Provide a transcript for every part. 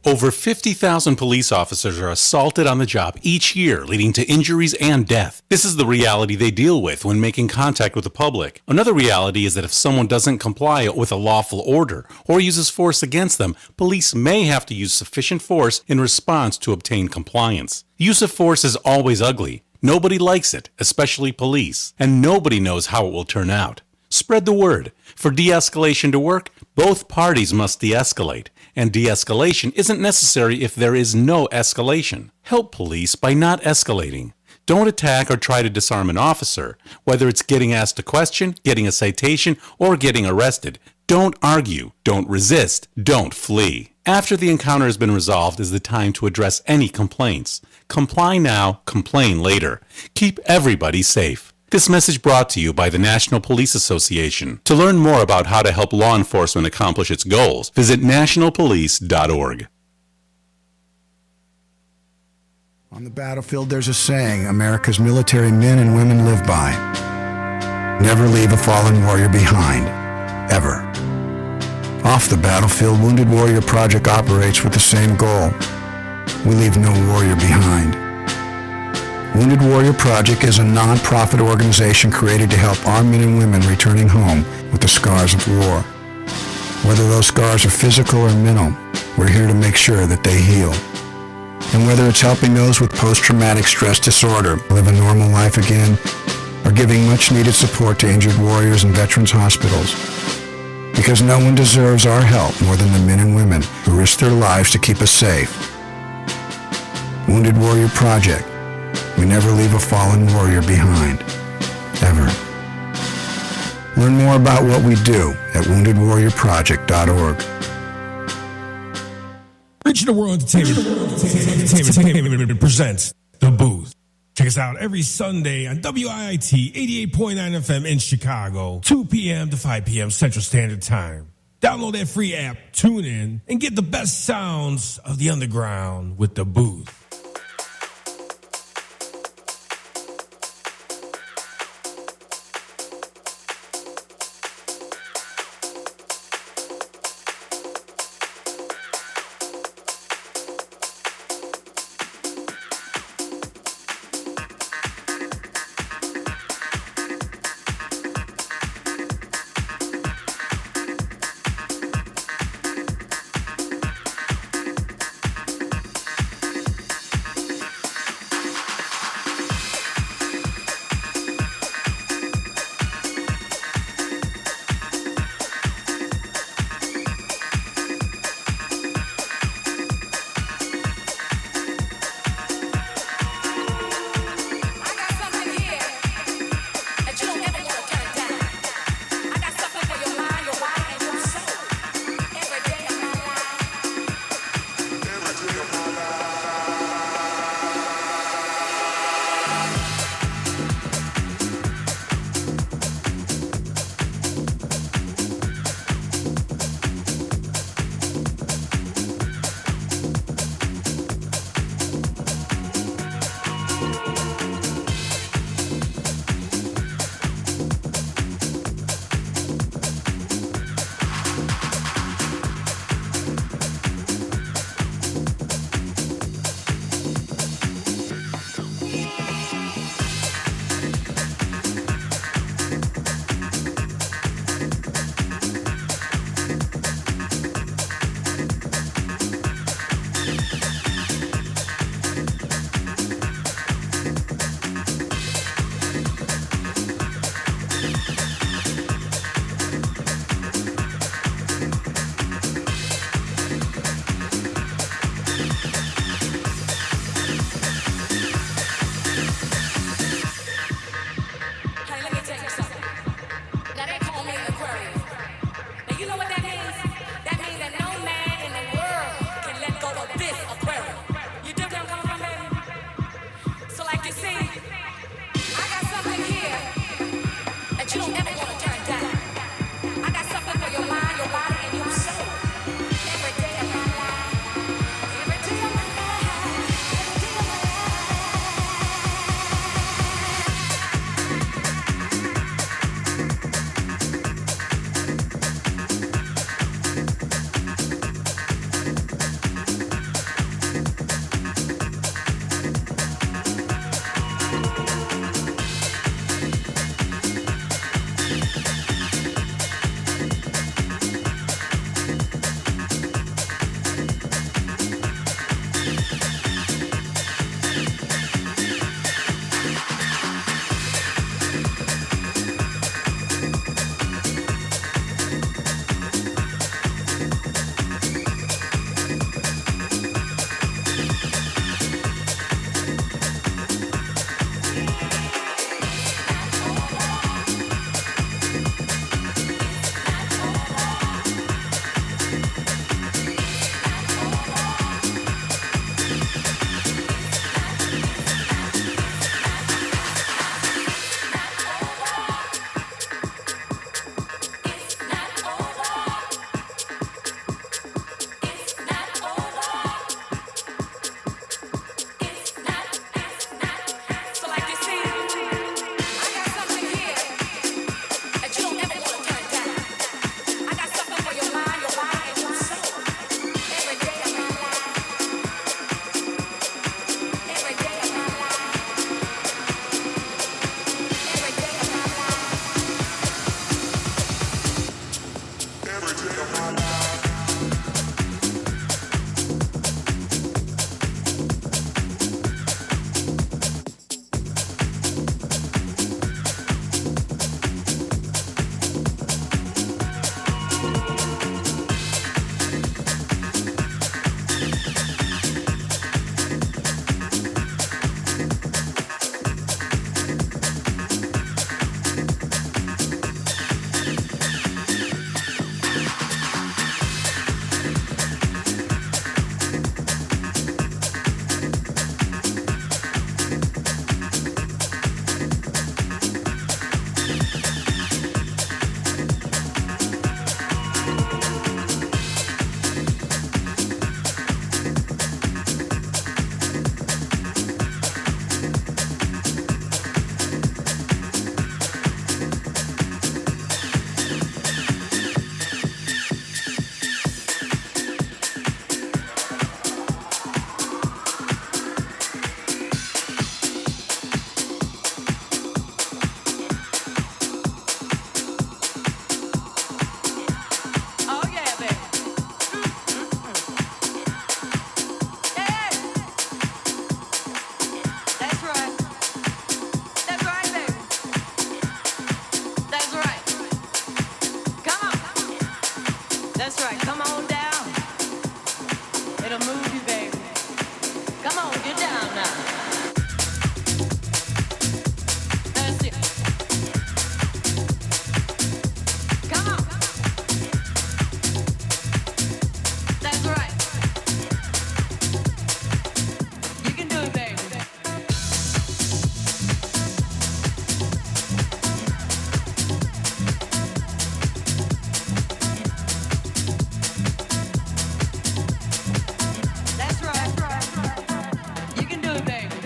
Over 50,000 police officers are assaulted on the job each year, leading to injuries and death. This is the reality they deal with when making contact with the public. Another reality is that if someone doesn't comply with a lawful order or uses force against them, police may have to use sufficient force in response to obtain compliance. Use of force is always ugly. Nobody likes it, especially police, and nobody knows how it will turn out. Spread the word. For de-escalation to work, both parties must de-escalate, and de-escalation isn't necessary if there is no escalation. Help police by not escalating. Don't attack or try to disarm an officer, whether it's getting asked a question, getting a citation, or getting arrested. Don't argue, don't resist, don't flee. After the encounter has been resolved is the time to address any complaints. Comply now, complain later. Keep everybody safe. This message brought to you by the National Police Association. To learn more about how to help law enforcement accomplish its goals, visit nationalpolice.org. On the battlefield, there's a saying America's military men and women live by. Never leave a fallen warrior behind. Ever. Off the battlefield, Wounded Warrior Project operates with the same goal. We leave no warrior behind. Wounded Warrior Project is a non-profit organization created to help our men and women returning home with the scars of war. Whether those scars are physical or mental, we're here to make sure that they heal. And whether it's helping those with post-traumatic stress disorder live a normal life again, or giving much-needed support to injured warriors in veterans' hospitals. Because no one deserves our help more than the men and women who risk their lives to keep us safe. Wounded Warrior Project. We never leave a fallen warrior behind. Ever. Learn more about what we do at woundedwarriorproject.org. Regional World Entertainment presents The Booth. Check us out every Sunday on WIIT 88.9 FM in Chicago, 2 p.m. to 5 p.m. Central Standard Time. Download that free app, tune in, and get the best sounds of the underground with The Booth. right. Come on down. It'll move you, baby. Come on, get down now. That's it. Come on. That's right. You can do it, baby. That's right. You can do it, baby.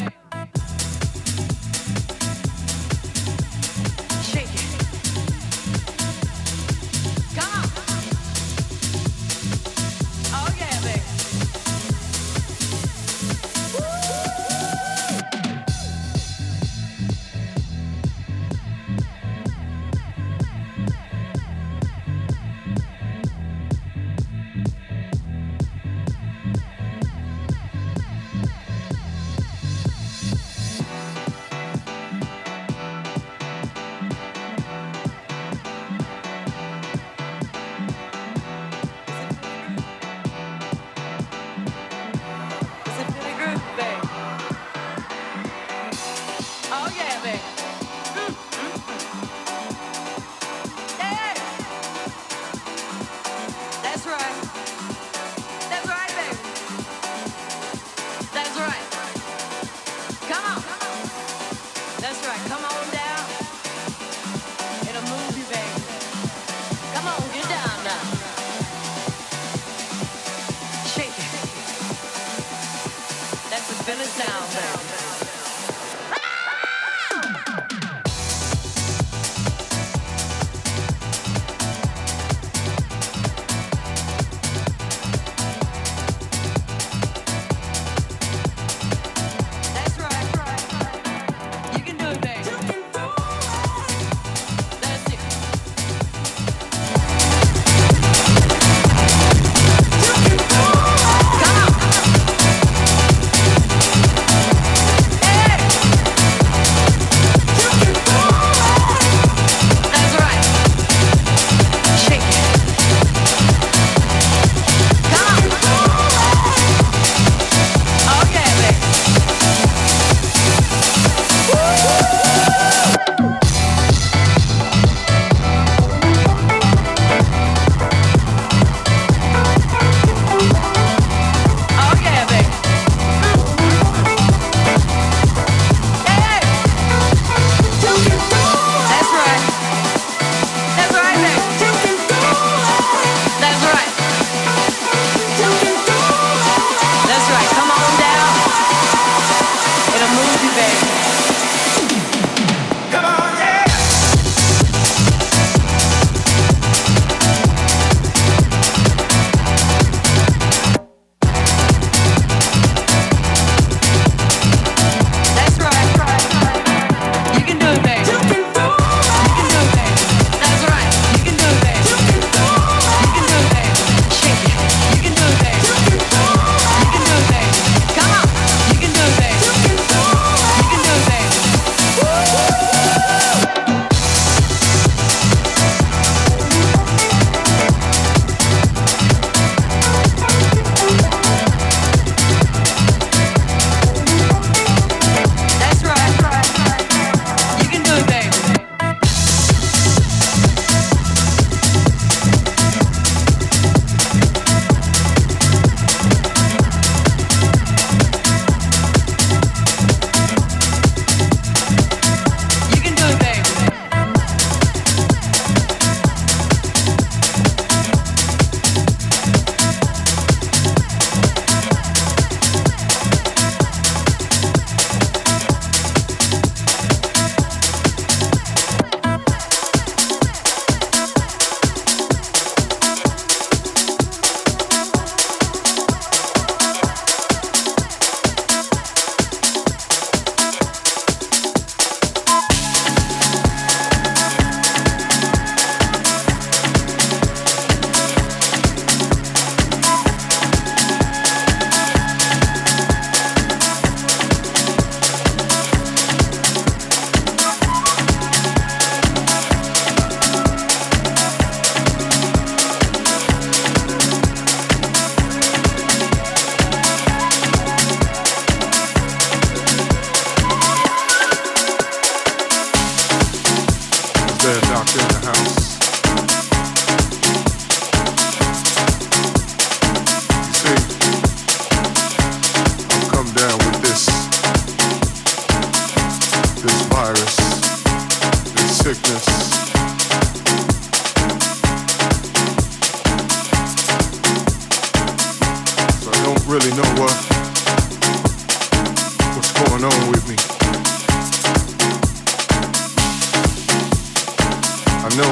sickness. So I don't really know what's going on with me. I know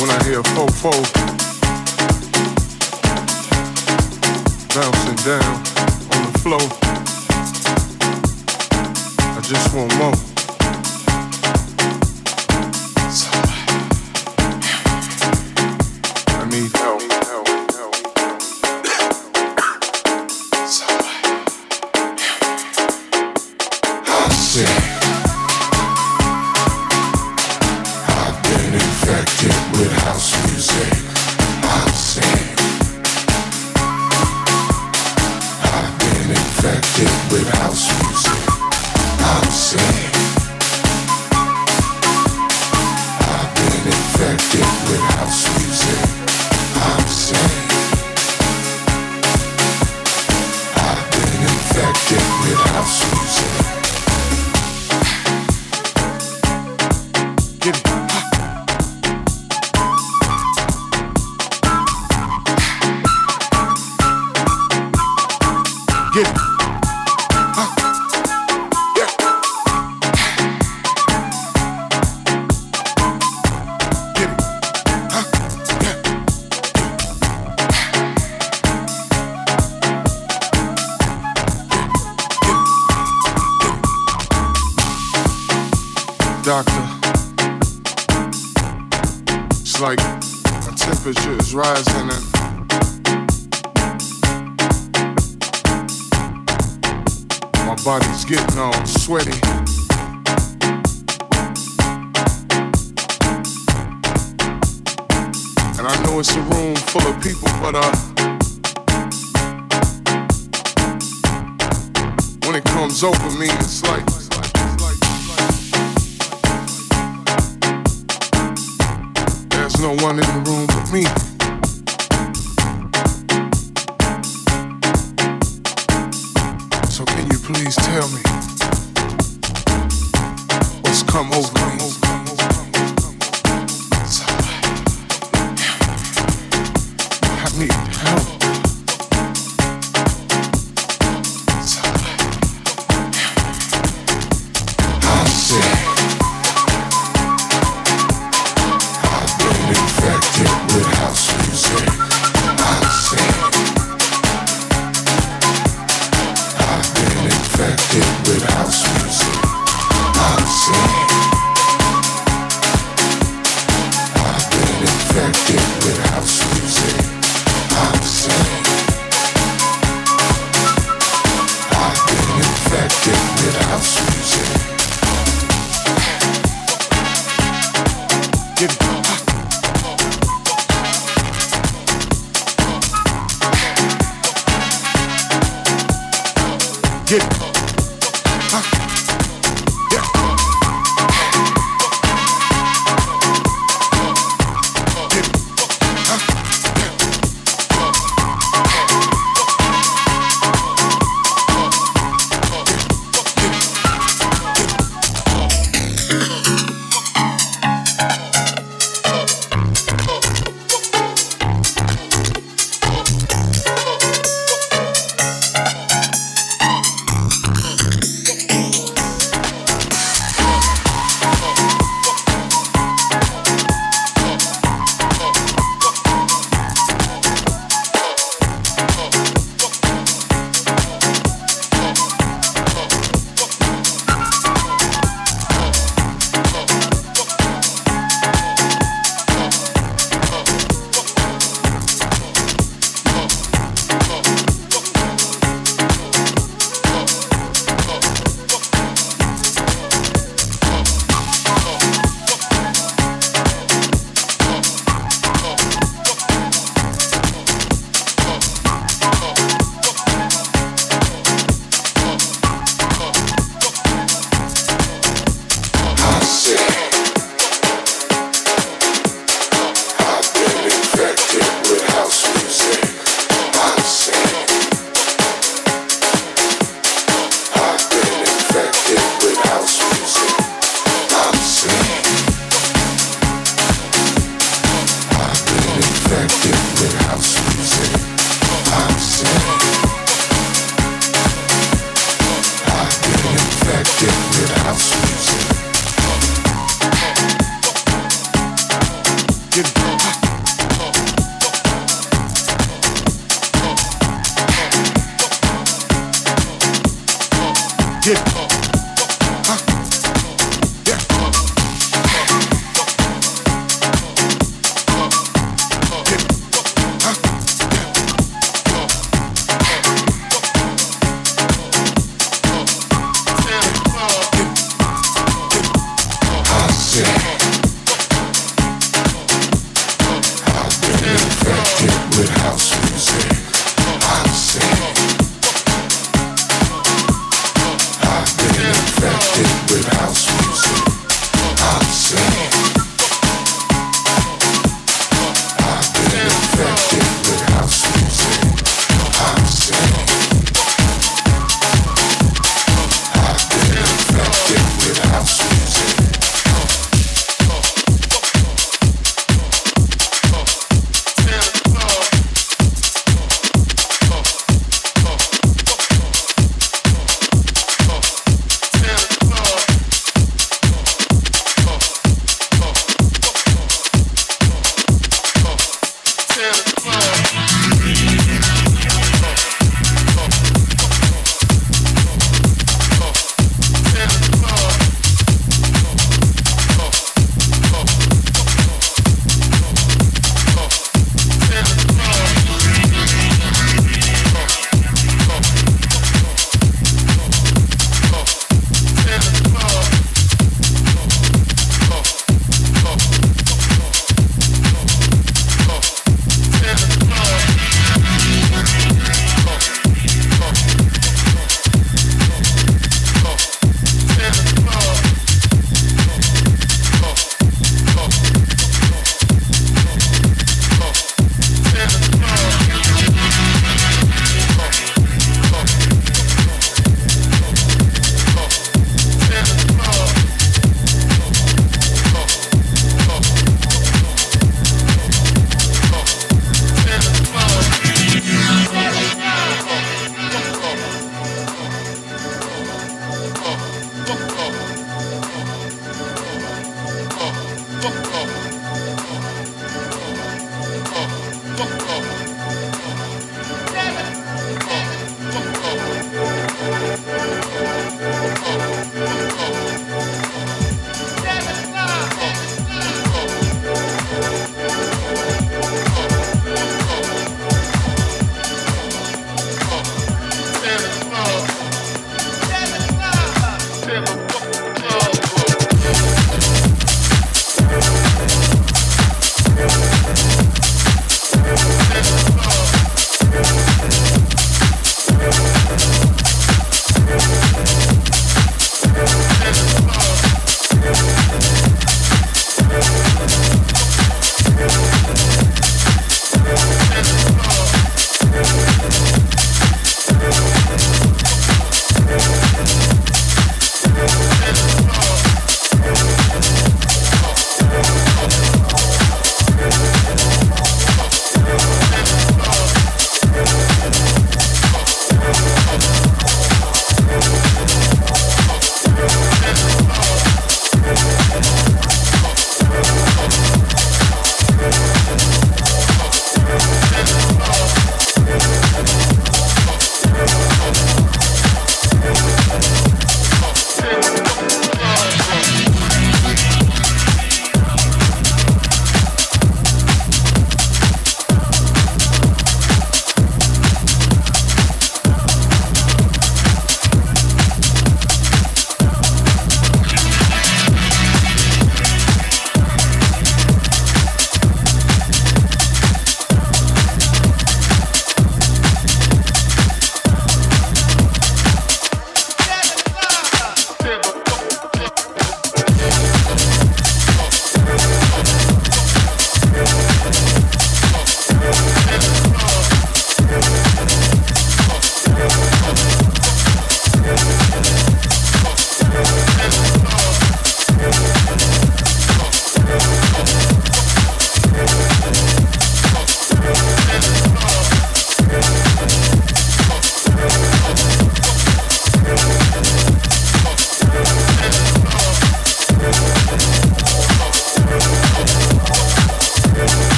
when I hear fo-fo bouncing down on the floor, I just want more. I need help. I'm sick. I've been infected with house music. I'm sick. I've been infected with house music. I'm sick. I've been infected with house music. I'm sick. I've been infected with house music. Get it. Get it. Doctor, it's like my temperature is rising and my body's getting all sweaty. And I know it's a room full of people, but when it comes over me, it's like there's no one in the room but me. So can you please tell me what's come over me? I need help. I'm sick. I've been infected with house music. I'm sick. I've been infected with house music. I'm sick. I've been infected with house music. I'm sick. I've been infected with house music. Get it. Get it. Yeah. Get it.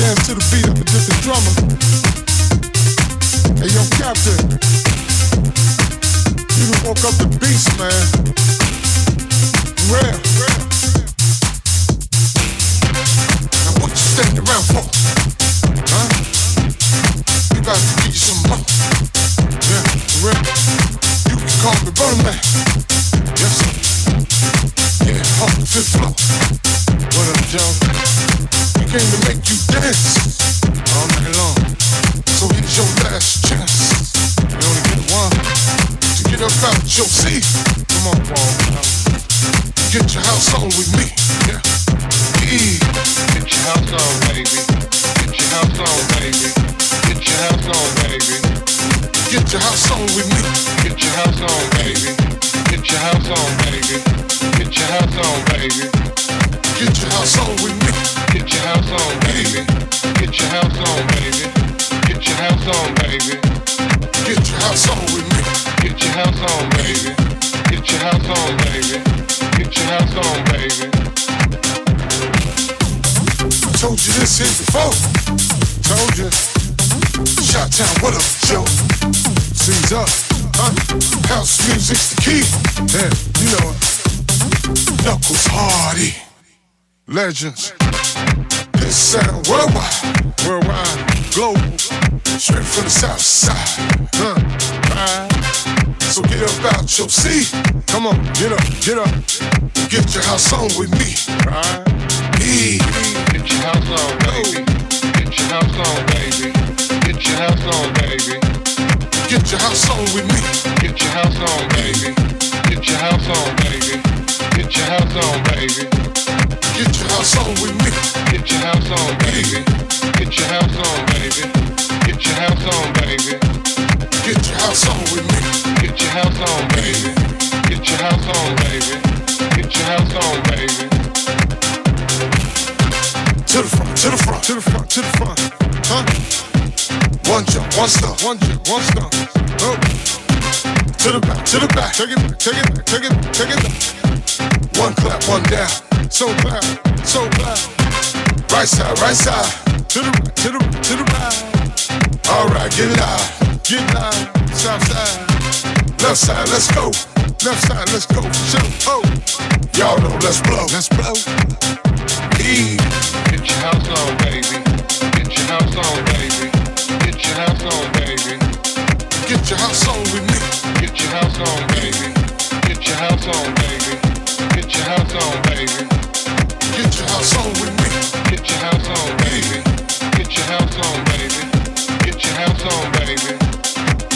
dance to the beat of a different drummer. Hey, yo, Captain, you done woke up the beast, man. Rare. Now what you standing around for? Huh? You gotta get you some more. Yeah, for real. You can call me Burning Man. Yes, sir. Yeah, off the fifth floor. What up, Joe? We came to make you dance all night long. So here's your last chance. You only get one to get up out your seat. Come on, Paul. Get your house on with me. Yeah. Get your house on, baby. Get your house on, baby. Get your house on, baby. Get your house on with me. Get your house on, baby. Get your house on, baby. Get your house on, baby. Get your house on with me. Get your house on, baby. Get your house on, baby. Get your house on, baby. Get your house on with me. Get your house on, baby. Get your house on, baby. Get your house on, baby. I told you this here before. Told you. Shot-town, what up, Joe? Sings up, huh? House music's the key. Yeah, you know it. Knuckles Hardy. Legends. This sound worldwide. Worldwide. Global. Straight from the south side. Right. So get up out your seat. Come on, get up, get up. Get your house on with me. Right. Get your house on, baby. Get your house on, baby. Get your house on, baby. Get your house on with me. Get your house on, baby. Get your house on, baby. Get your house on, baby. Get your house on with me. Get your house on, baby. Get your house on, baby. Get your house on, baby. Get your house on with me. Get your house on, baby. Get your house on, baby. Get your house on, baby. To the front, to the front, to the front, to the front, huh? One jump, one stomp, one jump, one stomp. Oh. To the back, to the back. Take it back, take it back, take it back, take it back. One clap, one down. So clap, so clap. Right side, right side. To the right, to the right, to the right. All right, get live, get live. South side, left side, let's go. Left side, let's go. Show, oh. Y'all know, let's blow, let's blow. Get your house on, baby. Get your house on, baby. Get your house on, baby. Get your house on with me. Get your house on, baby. Get your house on, baby. Get your house on, baby. Get your house on with me. Get your house on, baby. Get your house on, baby. Get your house on, baby.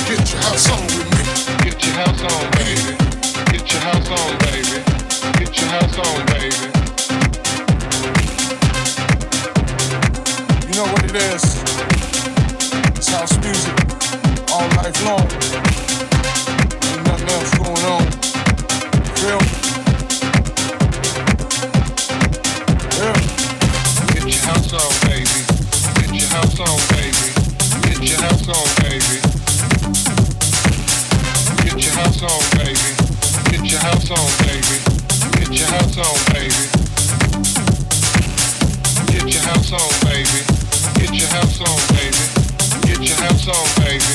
Get your house on with me. Get your house on, baby. Get your house on, baby. Get your house on, baby. You know what it is? It's house music all life long. Ain't nothing else going on. Feel me? Yeah. Get your house on, baby. Get your house on, baby. Get your house on, baby. Get your house on, baby. Get your house on, baby. Get your house on, baby. Get your house on, baby. Get your house on, baby. Get your house on, baby.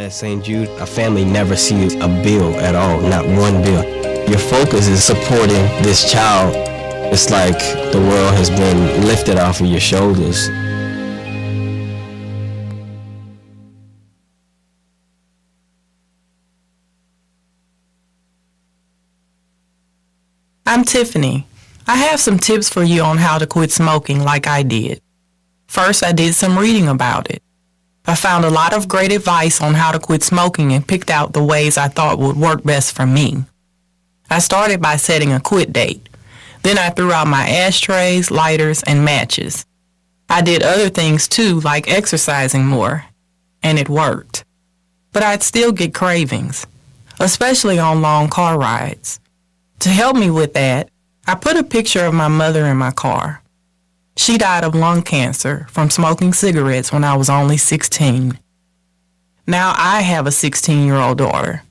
At St. Jude, a family never sees a bill at all, not one bill. Your focus is supporting this child. It's like the world has been lifted off of your shoulders. I'm Tiffany. I have some tips for you on how to quit smoking like I did. First, I did some reading about it. I found a lot of great advice on how to quit smoking and picked out the ways I thought would work best for me. I started by setting a quit date. Then I threw out my ashtrays, lighters, and matches. I did other things too, like exercising more, and it worked. But I'd still get cravings, especially on long car rides. To help me with that, I put a picture of my mother in my car. She died of lung cancer from smoking cigarettes when I was only 16. Now I have a 16-year-old daughter.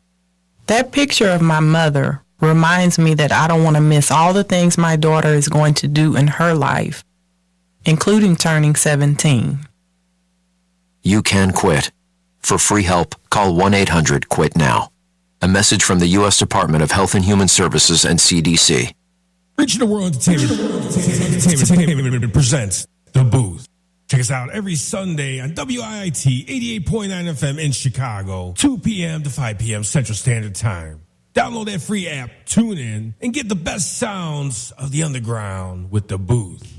That picture of my mother reminds me that I don't want to miss all the things my daughter is going to do in her life, including turning 17. You can quit. For free help, call 1-800-QUIT-NOW. A message from the U.S. Department of Health and Human Services and CDC. Regional World Entertainment presents The Booth. Check us out every Sunday on WIIT 88.9 FM in Chicago, 2 p.m. to 5 p.m. Central Standard Time. Download that free app, tune in, and get the best sounds of the underground with The Booth.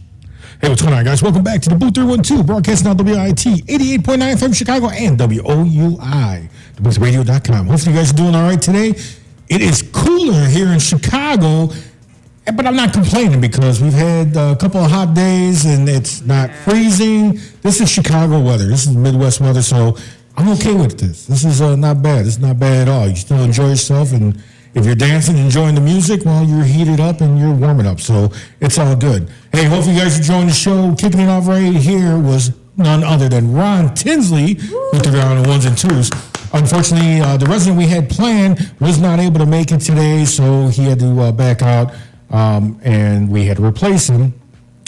Hey, what's going on, guys? Welcome back to the DaBooth312, broadcasting on WIIT 88.9 FM Chicago and WOUI, DaBoothRadio.com. Hopefully you guys are doing all right today. It is cooler here in Chicago, but I'm not complaining because we've had a couple of hot days and it's not freezing. This is Chicago weather. This is Midwest weather, so I'm okay with this. This is not bad. It's not bad at all. You still enjoy yourself, and if you're dancing, enjoying the music, well, you're heated up and you're warming up, so it's all good. Hey, hopefully you guys are enjoying the show. Kicking it off right here was none other than Ron Tinsley with the round of ones and twos. Unfortunately, the resident we had planned was not able to make it today, so he had to back out, and we had to replace him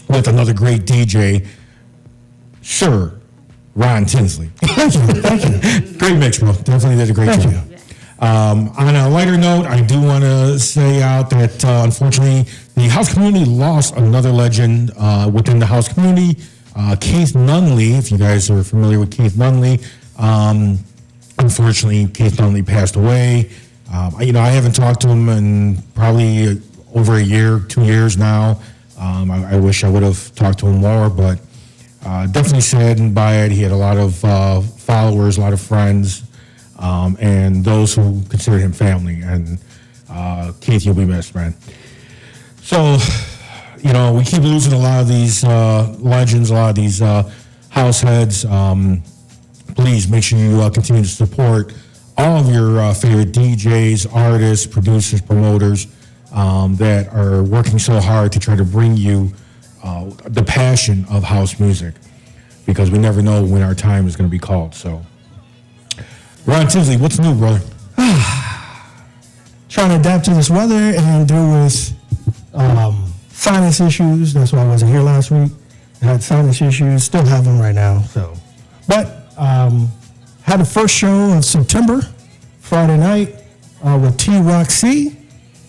with another great DJ, Sir Ron Tinsley. Thank you. Great mix, bro. Definitely did a great job. On a lighter note, I do want to say out that, unfortunately, the house community lost another legend within the house community, Keith Nunley. If you guys are familiar with Keith Nunley, unfortunately, Keith Nunley passed away. I haven't talked to him in probably over a year, 2 years now. I wish I would have talked to him more, but definitely saddened by it. He had a lot of followers, a lot of friends, and those who considered him family. And Keith, you'll be missed, man. So, we keep losing a lot of these legends, a lot of these house heads. Please make sure you continue to support all of your favorite DJs, artists, producers, promoters that are working so hard to try to bring you the passion of house music, because we never know when our time is going to be called. So, Ron Tinsley, what's new, brother? Trying to adapt to this weather and deal with sinus issues. That's why I wasn't here last week. I had sinus issues, still have them right now. But had the first show of September, Friday night, with T-Roxy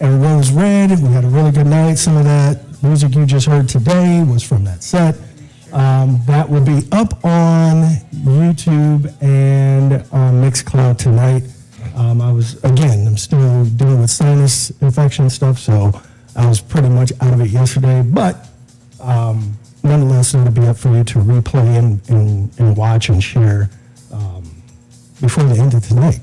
and Rose Red. We had a really good night. Some of that music you just heard today was from that set. That will be up on YouTube and on Mixcloud tonight. I'm still dealing with sinus infection stuff, so I was pretty much out of it yesterday. But nonetheless, it'll be up for you to replay and watch and share before the end of tonight.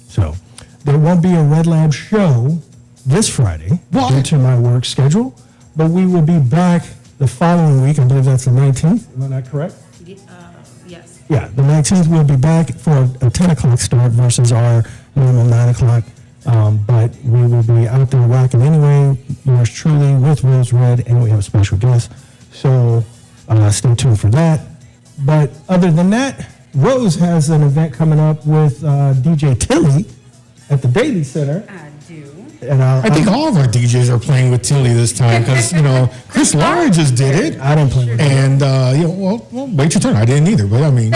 So there won't be a Red Lab show this Friday due to my work schedule, but we will be back the following week. I believe that's the 19th. Am I not correct? Yes. Yeah, the 19th we'll be back for a 10 o'clock start versus our normal 9 o'clock. But we will be out there rocking anyway. Yours truly with Rose Red, and we have a special guest. So stay tuned for that. But other than that, Rose has an event coming up with DJ Tilly at the Daily Center. I do. And I think all of our DJs are playing with Tilly this time because, Chris Lara just did it. I don't play with And, well, wait your turn. I didn't either. But, I mean,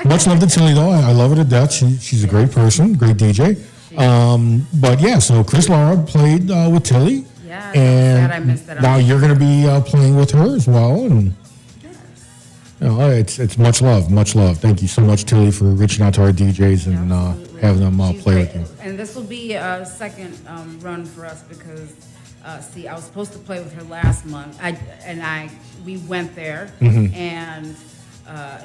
much love to Tilly, though. I love her to death. She's a great person, great DJ. But, yeah, so Chris Lara played with Tilly. Yeah, and I missed that. now you're going to be playing with her as well. And it's much love, much love. Thank you so much, Tilly, for reaching out to our DJs and having them play with you. And this will be a second run for us because, I was supposed to play with her last month. We went there, and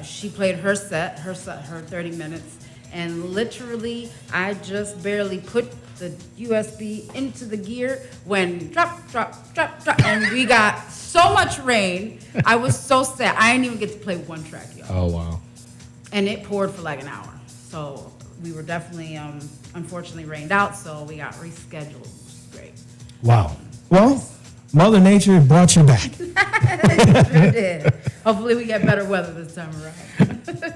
she played her set, her 30 minutes, and literally I just barely put the USB into the gear when drop, and we got so much rain. I was so sad. I didn't even get to play one track, y'all. Oh, wow. And it poured for like an hour. So we were definitely, unfortunately, rained out, so we got rescheduled, which is great. Wow. Well, Mother Nature brought you back. It did. Hopefully we get better weather this time around.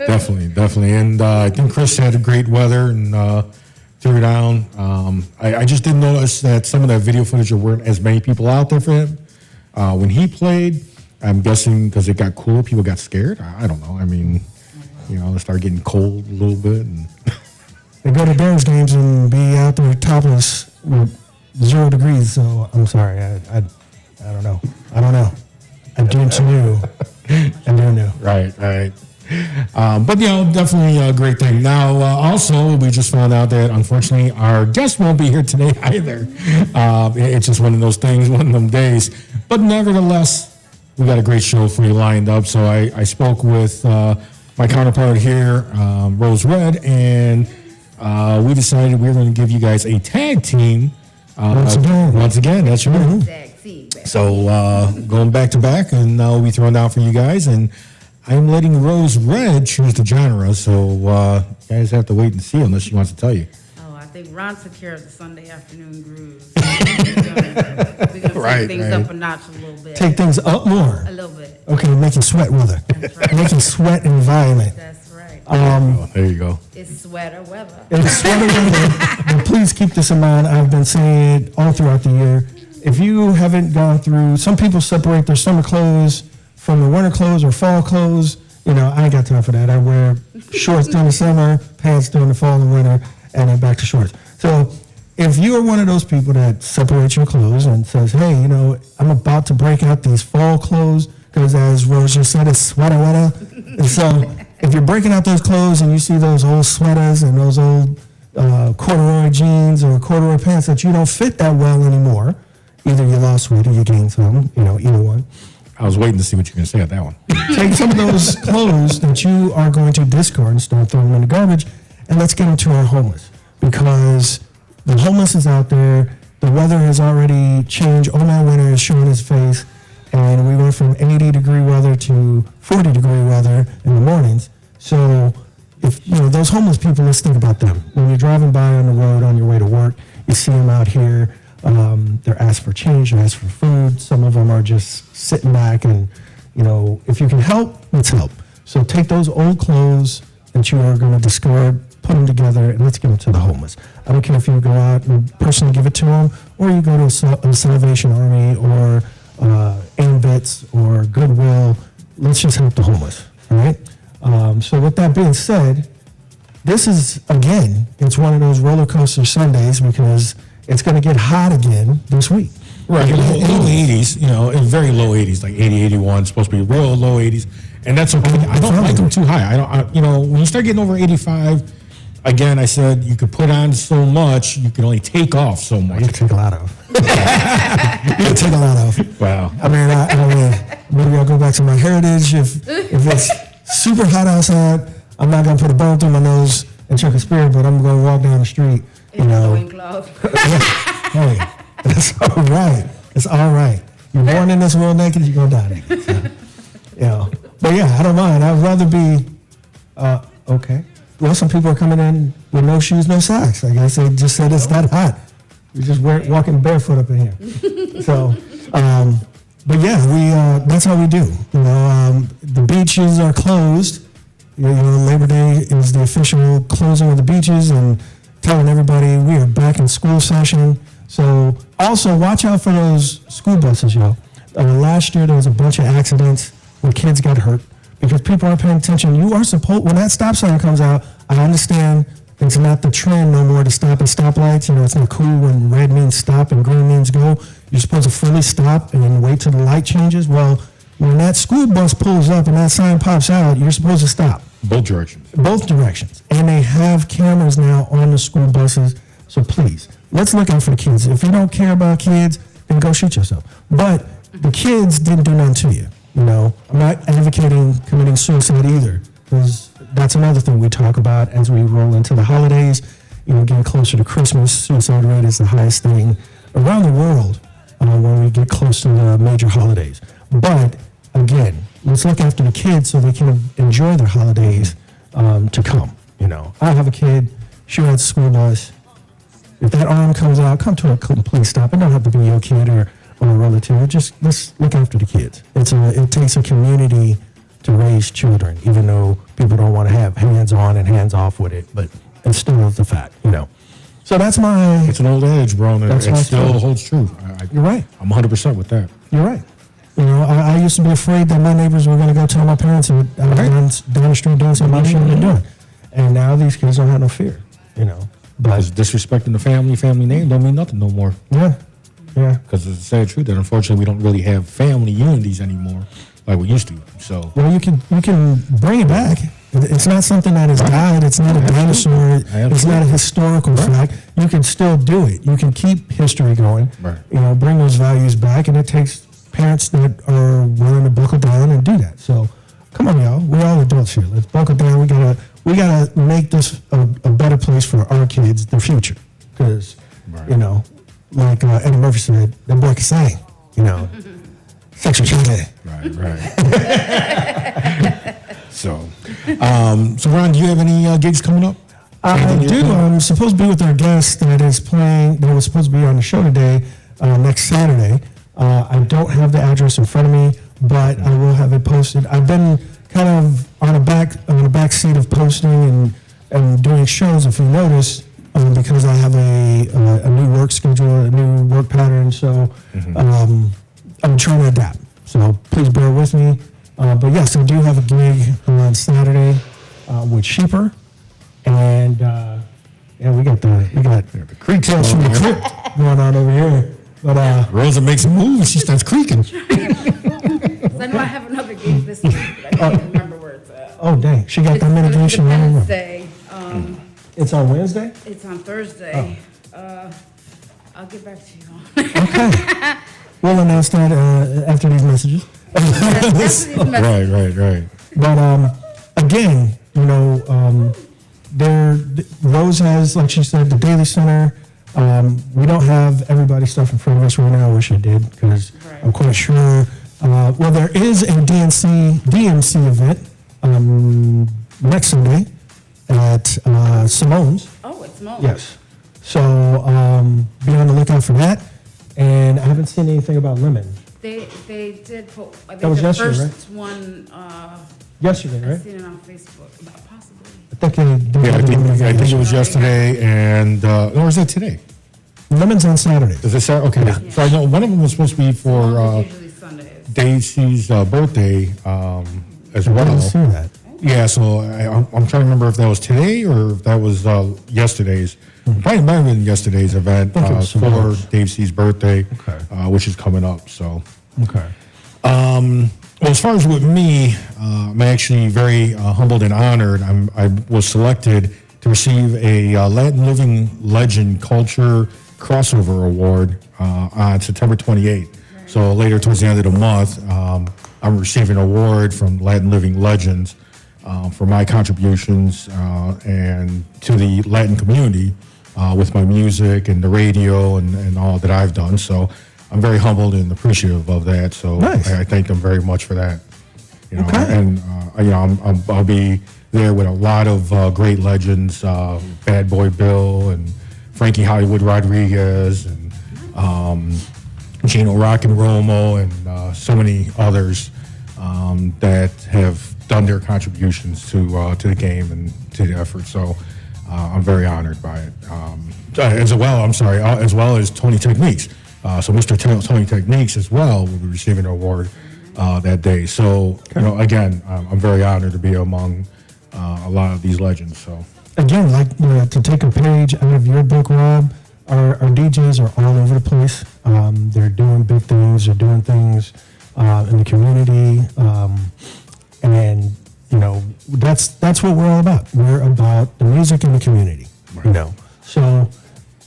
Definitely. And I think Chris had great weather and threw it down. I just didn't notice that some of that video footage there weren't as many people out there for him. When he played, I'm guessing because it got cooler, people got scared. I don't know. I mean, it started getting cold a little bit. And they go to Bears games and be out there topless with 0 degrees. So I'm sorry. I don't know. I didn't know. Right. But definitely a great thing. Now, also, we just found out that unfortunately our guest won't be here today either. It's just one of those things, one of them days. But nevertheless, we got a great show for you lined up. So I spoke with my counterpart here, Rose Red, and we decided we were going to give you guys a tag team. Once again, that's right. Tag team, baby. So going back to back, and we'll be throwing down for you guys. And I'm letting Rose Red choose the genre, so you guys have to wait and see unless she wants to tell you. Oh, I think Ron took care of the Sunday afternoon grooves. We're gonna take things up a notch a little bit. Take things up more. A little bit. Okay, making sweat weather. That's right. Making sweat environment. That's right. There you go. It's sweater weather. It's sweater weather. But please keep this in mind. I've been saying it all throughout the year. If you haven't gone through, some people separate their summer clothes from the winter clothes or fall clothes. I ain't got time for that. I wear shorts during the summer, pants during the fall and winter, and then back to shorts. So if you are one of those people that separates your clothes and says, hey, I'm about to break out these fall clothes, because as Rose just said, it's sweater weather. And so if you're breaking out those clothes and you see those old sweaters and those old corduroy jeans or corduroy pants that you don't fit that well anymore, either you lost weight or you gained some, either one. I was waiting to see what you're going to say at that one. Take some of those clothes that you are going to discard and start throwing them in the garbage, and let's get into our homeless, because the homeless is out there. The weather has already changed. All my winter is showing his face, and we went from 80-degree weather to 40-degree weather in the mornings. So if those homeless people, let's think about them. When you're driving by on the road on your way to work, you see them out here. They're asked for change, they're asked for food. Some of them are just sitting back and, if you can help, let's help. So take those old clothes that you are going to discard, put them together, and let's give them to the homeless. I don't care if you go out and personally give it to them, or you go to a Salvation Army or AMVETS or Goodwill. Let's just help the homeless, all right? So with that being said, this is, again, it's one of those roller coaster Sundays because it's going to get hot again this week. Right, low 80s, very low 80s, like 80, 81, supposed to be real low 80s, and that's okay. I don't like them too high. When you start getting over 85, again, I said you could put on so much, you can only take off so much. You can take a lot of. You can take a lot of. Wow. I mean, maybe I'll go back to my heritage. If it's super hot outside, I'm not going to put a bone through my nose and check a spirit, but I'm going to walk down the street. Hey, that's all right. It's all right. You're born in this world naked, you're going to die naked. So, But I don't mind. I'd rather be, okay. Well, some people are coming in with no shoes, no socks. I guess they just said it's that hot. We're just walking barefoot up in here. So, but that's how we do. The beaches are closed. Labor Day is the official closing of the beaches and telling everybody we are back in school session. So also watch out for those school buses, y'all. Last year there was a bunch of accidents where kids got hurt because people aren't paying attention. You are supposed, when that stop sign comes out, I understand it's not the trend no more to stop at stoplights. You know, it's not cool when red means stop and green means go. You're supposed to fully stop and then wait till the light changes. Well, when that school bus pulls up and that sign pops out, you're supposed to stop. Both directions. Both directions. And they have cameras now on the school buses. So please, let's look out for the kids. If you don't care about kids, then go shoot yourself. But the kids didn't do nothing to you. You know, I'm not advocating committing suicide either, because that's another thing we talk about as we roll into the holidays. You know, getting closer to Christmas, suicide rate is the highest thing around the world when we get close to the major holidays. But again, let's look after the kids so they can enjoy their holidays to come. You know, I have a kid, she rides a school bus. If that arm comes out, come to a complete stop. It don't have to be your kid or a relative. Just let's look after the kids. It takes a community to raise children, even though people don't want to have hands on and hands off with it. But it still is the fact, you know. So that's my. It's an old adage, bro, and it still holds true. You're right. I'm 100% with that. You're right. You know, I used to be afraid that my neighbors were going to go tell my parents I was down the street doing something I shouldn't have been doing. And now these kids don't have no fear, you know. But because disrespecting the family name don't mean nothing no more. Yeah. Because it's the sad truth that unfortunately we don't really have family unities anymore like we used to. So well, you can bring it back. It's not something that has died. It's not a dinosaur. It's not a historical fact. You can still do it. You can keep history going. Right. You know, bring those values back, and it takes parents that are willing to buckle down and do that. So, come on, y'all. We're all adults here. Let's buckle down. We gotta make this a better place for our kids, the future. Because, you know, like Eddie Murphy said, that boy can sing. You know, sexual chocolate. Right. So Ron, do you have any gigs coming up? I do. I'm supposed to be with our guest that is playing. That was supposed to be on the show today, next Saturday. I don't have the address in front of me, but I will have it posted. I've been kind of on the back seat of posting and doing shows, if you notice, because I have a new work schedule, a new work pattern. So I'm trying to adapt. So please bear with me. But yes, I do have a gig on Saturday with Sheeper, and we got the creek tales from the crypt going on over here. But Rosa makes a move and she starts creaking. I know I have another gig this week, but I can't remember where it's at. Oh dang, she got It's that mitigation. Independence Day. It's on Wednesday. It's on Thursday. I'll get back to you on. Okay, we'll announce that after these messages. Right. But again, you know, Rose has, like she said, the Daily Center. We don't have everybody's stuff in front of us right now. I wish I did, because I'm quite sure. Well, there is a DMC event next Sunday at Simone's. Oh, it's Simone's. Yes. So be on the lookout for that. And I haven't seen anything about Lemon. They did put. I think That was the yesterday, first one. Yesterday, I right? seen it on Facebook, possibly. I think they did. Yeah, I think it was yesterday, and or is that today? Lemon's on Saturday. Is it Saturday? Okay. Yeah. So I know one of them was supposed to be for It's usually Sundays. Daisy's birthday as I well. didn't see that. Yeah, so I'm trying to remember if that was today or if that was yesterday's. Probably might have been yesterday's event for Dave C's birthday, which is coming up. So, Okay. well, as far as with me, I'm actually very humbled and honored. I was selected to receive a Latin Living Legend Culture Crossover Award on September 28th. So later towards the end of the month, I'm receiving an award from Latin Living Legends for my contributions and to the Latin community with my music and the radio and all that I've done. So I'm very humbled and appreciative of that. So Nice. I thank them very much for that. You know, Okay. and you know, I'll be there with a lot of great legends, Bad Boy Bill and Frankie Hollywood Rodriguez and Gino Rock and Romo and so many others that have done their contributions to the game and to the effort. So I'm very honored by it. as well as Tony Techniques. So Mr. Tony Techniques as well will be receiving an award that day. So, again, I'm very honored to be among a lot of these legends. So, again, to take a page out of your book, Rob, our DJs are all over the place. They're doing big things. They're doing things in the community, and that's what we're all about. We're about the music in the community. Right. So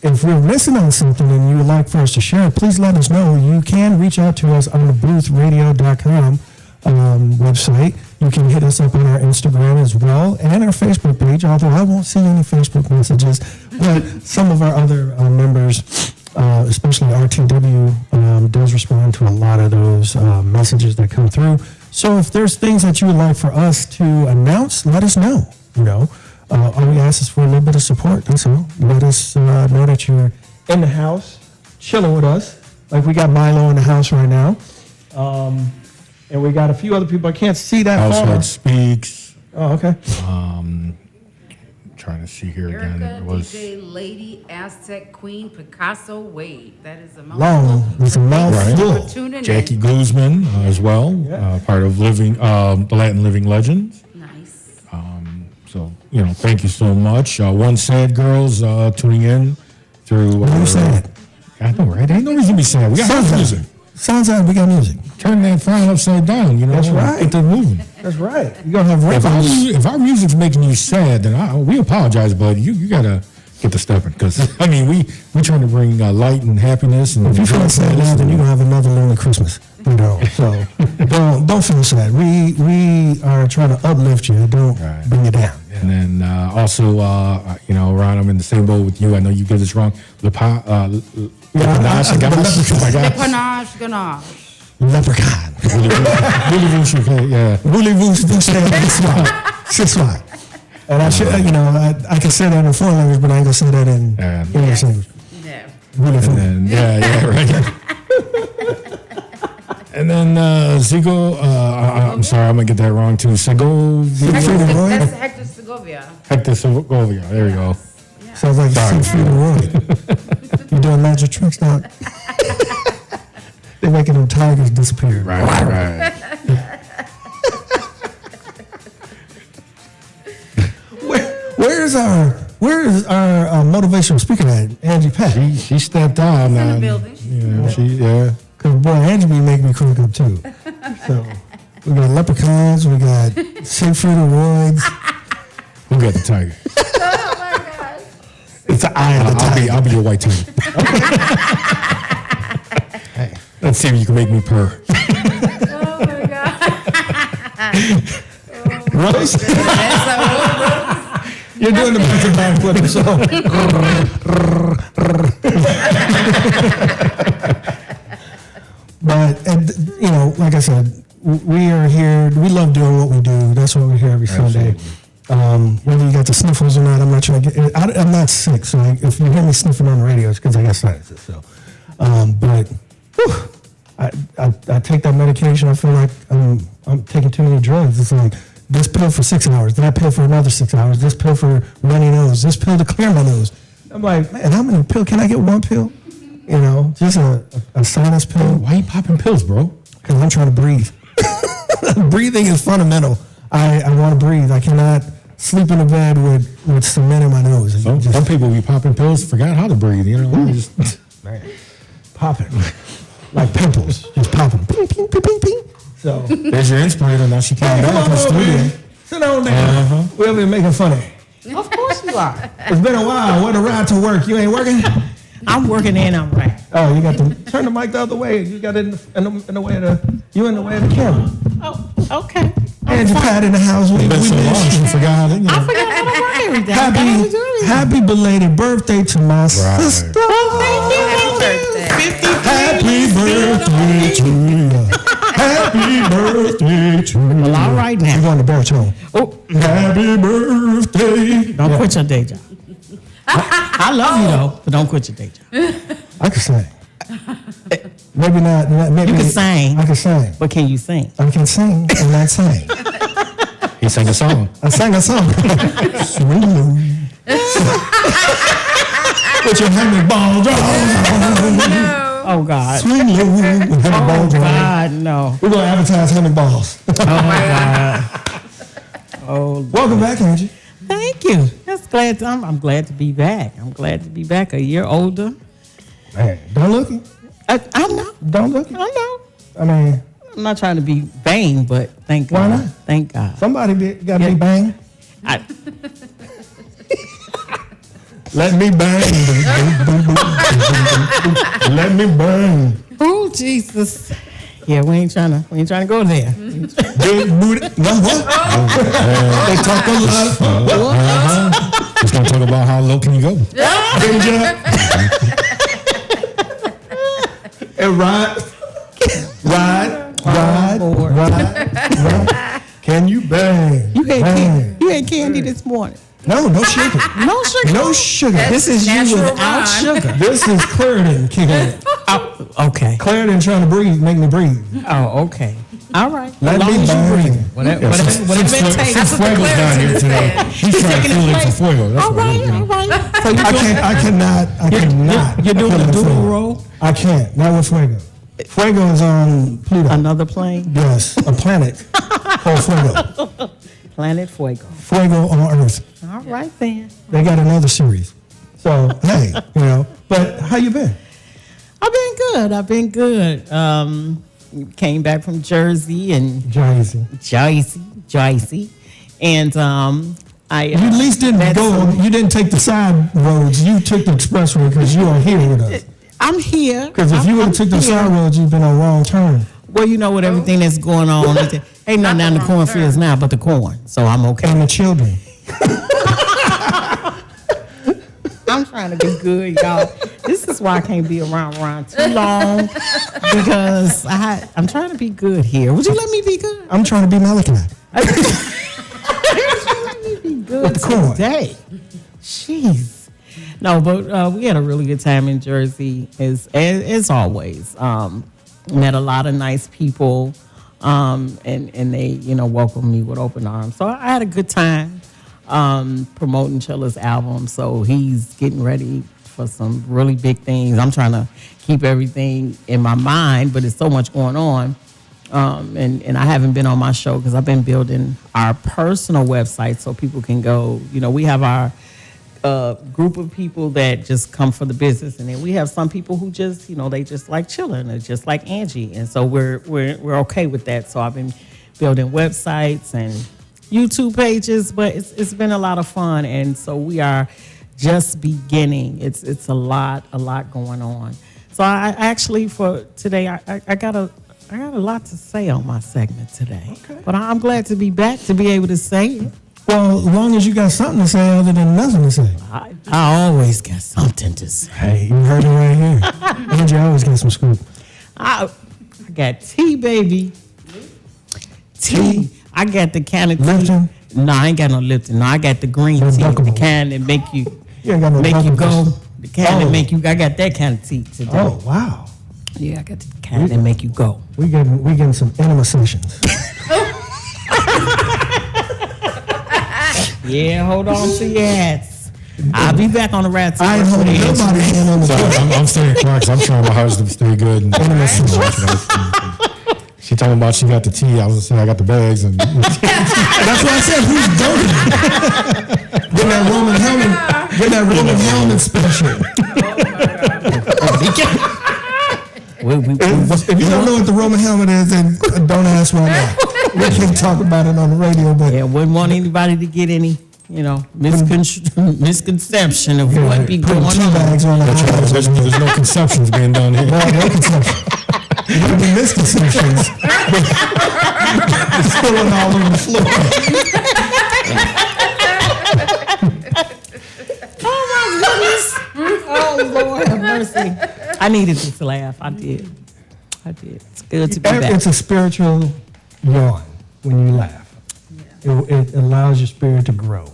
if we're missing on something and you would like for us to share, please let us know. You can reach out to us on the DaBooth312 website. You can hit us up on our Instagram as well and our Facebook page, although I won't see any Facebook messages, but some of our other members, especially RTW, does respond to a lot of those messages that come through. So if there's things that you would like for us to announce, let us know. All we ask is for a little bit of support. That's all. Let us know that you're in the house, chilling with us. Like we got Milo in the house right now. And we got a few other people. I can't see that Household Speaks. Oh, okay. Trying to see here Erica, again. It was DJ, Lady, Aztec Queen, Picasso, Wade. That is a mouthful. Long. It's a mouthful. For tuning Jackie in. Guzman as well, part of the Latin Living Legends. Nice. So, thank you so much. One Sad Girls tuning in through. What are you saying? I know, right? Ain't no reason to be sad. We got house music. Sounds like we got music. Turn that frown upside down, That's right. Get them moving. That's right. You're going to have If our music's making you sad, then we apologize, but you got to get to stepping. Because, we trying to bring light and happiness. And if you feel sad now, then you're going to have another lonely Christmas. So don't feel sad. We are trying to uplift you. Don't bring you down. And then also, Ron, I'm in the same boat with you. I know you get this wrong. Leprechaun. Voulez-vous yeah. And I should, I can say that in foreign language, but I ain't gonna say that in English language. Yeah. Right. And then Zigo, I'm sorry, I'm gonna get that wrong too. That's Hector Segovia. Hector Segovia. There we go. Yeah. Sounds like Roy. You doing magic tricks now? They're making them tigers disappear. Right. Where is our motivational speaker at, Angie Pat? She stepped out. In the building. Because boy, Angie be making me crack up too. So we got leprechauns, we got Siegfried Who got the tiger? Oh my gosh. It's an eye of the tiger. I'll be your white tiger. Hey, let's see if you can make me purr. Oh my god. Rose? You're doing the back flip, so. But, like I said, we are here. We love doing what we do. That's why we're here every Sunday. Whether you got the sniffles or not, I'm not trying to get. I'm not sick, so if you hear me sniffing on the radio, it's because I got sinuses. So, but I take that medication. I feel like I'm taking too many drugs. It's like this pill for 6 hours, then I pill for another 6 hours. This pill for runny nose. This pill to clear my nose. I'm like, man, how many pills? Can I get one pill? Just a sinus pill. Why you popping pills, bro? Because I'm trying to breathe. Breathing is fundamental. I want to breathe. I cannot sleep in a bed with cement in my nose. Some people be popping pills, forgot how to breathe, Just popping. Like pimples. Just popping. Ping, ping, ping, ping, ping. So there's your inspirator. Now she can't get out of the studio. Sit down there. We'll be making fun of you. Of course you are. It's been a while. What a ride to work. You ain't working? I'm working and I'm right. Oh, you got to turn the mic the other way. You got it in the way of the camera. Oh, okay. Angie Pat in the house. We so long, she forgot how to. I forgot how to work everything. Happy belated birthday to my sister. Oh, thank you. Happy birthday to you. Happy birthday to you. Well, all right now. You're going to baritone. Oh, happy birthday. Don't quit your day job. I love you though, but don't quit your day job. I can sing. Maybe not. Maybe you can sing. I can sing. But can you sing? I can sing and not sing. He sang a song. I sang a song. Swing. Put your hammock balls on. Oh God. Swing low with hammock balls on. God, no. We're gonna advertise hammock balls. Oh my God. Oh. Welcome back, Angie. Thank you. That's glad. I'm glad to be back. I'm glad to be back. A year older. Man, don't look it. I know. Don't look it. I know. I mean, I'm not trying to be vain, but thank God. Why not? Thank God. Somebody got to be bang. Let me bang. Let me bang. Oh Jesus. Yeah, we ain't trying to go there. Big booty. What? They talk a lot. Just gonna talk about how low can you go. And ride. Can you bang? You had candy this morning. No sugar. No sugar. No sugar. This is you without sugar. This is Clarendon kicking it. Oh, okay. Clarendon trying to breathe, make me breathe. Oh, okay. All right. Let me bang. Whatever it takes. Since Fuego's down here today, she's trying to fill in for Fuego. That's All right. So I cannot. You're doing a dual roll? I can't. Not with Fuego. Fuego is on Pluto. Another plane? Yes, a planet called Fuego. Planet Fuego. Fuego on Earth. All right then. They got another series. So, hey, but how you been? I've been good. Came back from Jersey and Jersey. And I you at least didn't go. You didn't take the side roads. You took the expressway because you are here with us. I'm here. Because if you would have took the side roads, you've been on wrong turn. Well, with everything that's going on, ain't nothing down the cornfields now but the corn. So I'm okay. And the children. I'm trying to be good, y'all. This is why I can't be around Ron too long because I'm trying to be good here. Would you let me be good? I'm trying to be Malachi. Let me be good With the corn. today. Jeez. No, but we had a really good time in Jersey, as always. Met a lot of nice people, and they, welcomed me with open arms. So I had a good time promoting Chilla's album. So he's getting ready for some really big things. I'm trying to keep everything in my mind, but there's so much going on. And I haven't been on my show because I've been building our personal website so people can go. We have our group of people that just come for the business, and then we have some people who just, they just like chilling, and just like Angie, and so we're okay with that. So I've been building websites and YouTube pages, but it's been a lot of fun, and so we are just beginning. It's a lot going on. So I actually for today I got a lot to say on my segment today. Okay. But I'm glad to be back to be able to say it. Well, as long as you got something to say other than nothing to say. I always got something to say. Hey, you heard it right here. Angie always got some scoop. I got tea, baby. Tea. I got the kind of tea. Lipton? No, I ain't got no Lipton. No, I got the green tea. The kind that make you go. The kind that make you. I got that kind of tea today. Oh, wow. Yeah, I got the kind that make you go. We getting some enema sessions. Yeah, hold on to your hats. I'll be back on the rat. I ain't holding nobody hand on the So I'm staying quiet because I'm trying my hardest to stay good. And she talking about she got the tea. I was gonna say I got the bags, and that's why I said who's dirty. Get that Roman helmet special. If you don't know what the Roman helmet is, then don't ask why not. We can talk about it on the radio, but wouldn't want anybody to get any, misconception of what be going on. Bags on the there's no conceptions being done here. No conceptions. There would be misconceptions. It's spilling all over the floor. Oh my goodness! Oh Lord have mercy! I needed this laugh. I did. It's good to be back. It's a spiritual yawn when you laugh. It allows your spirit to grow.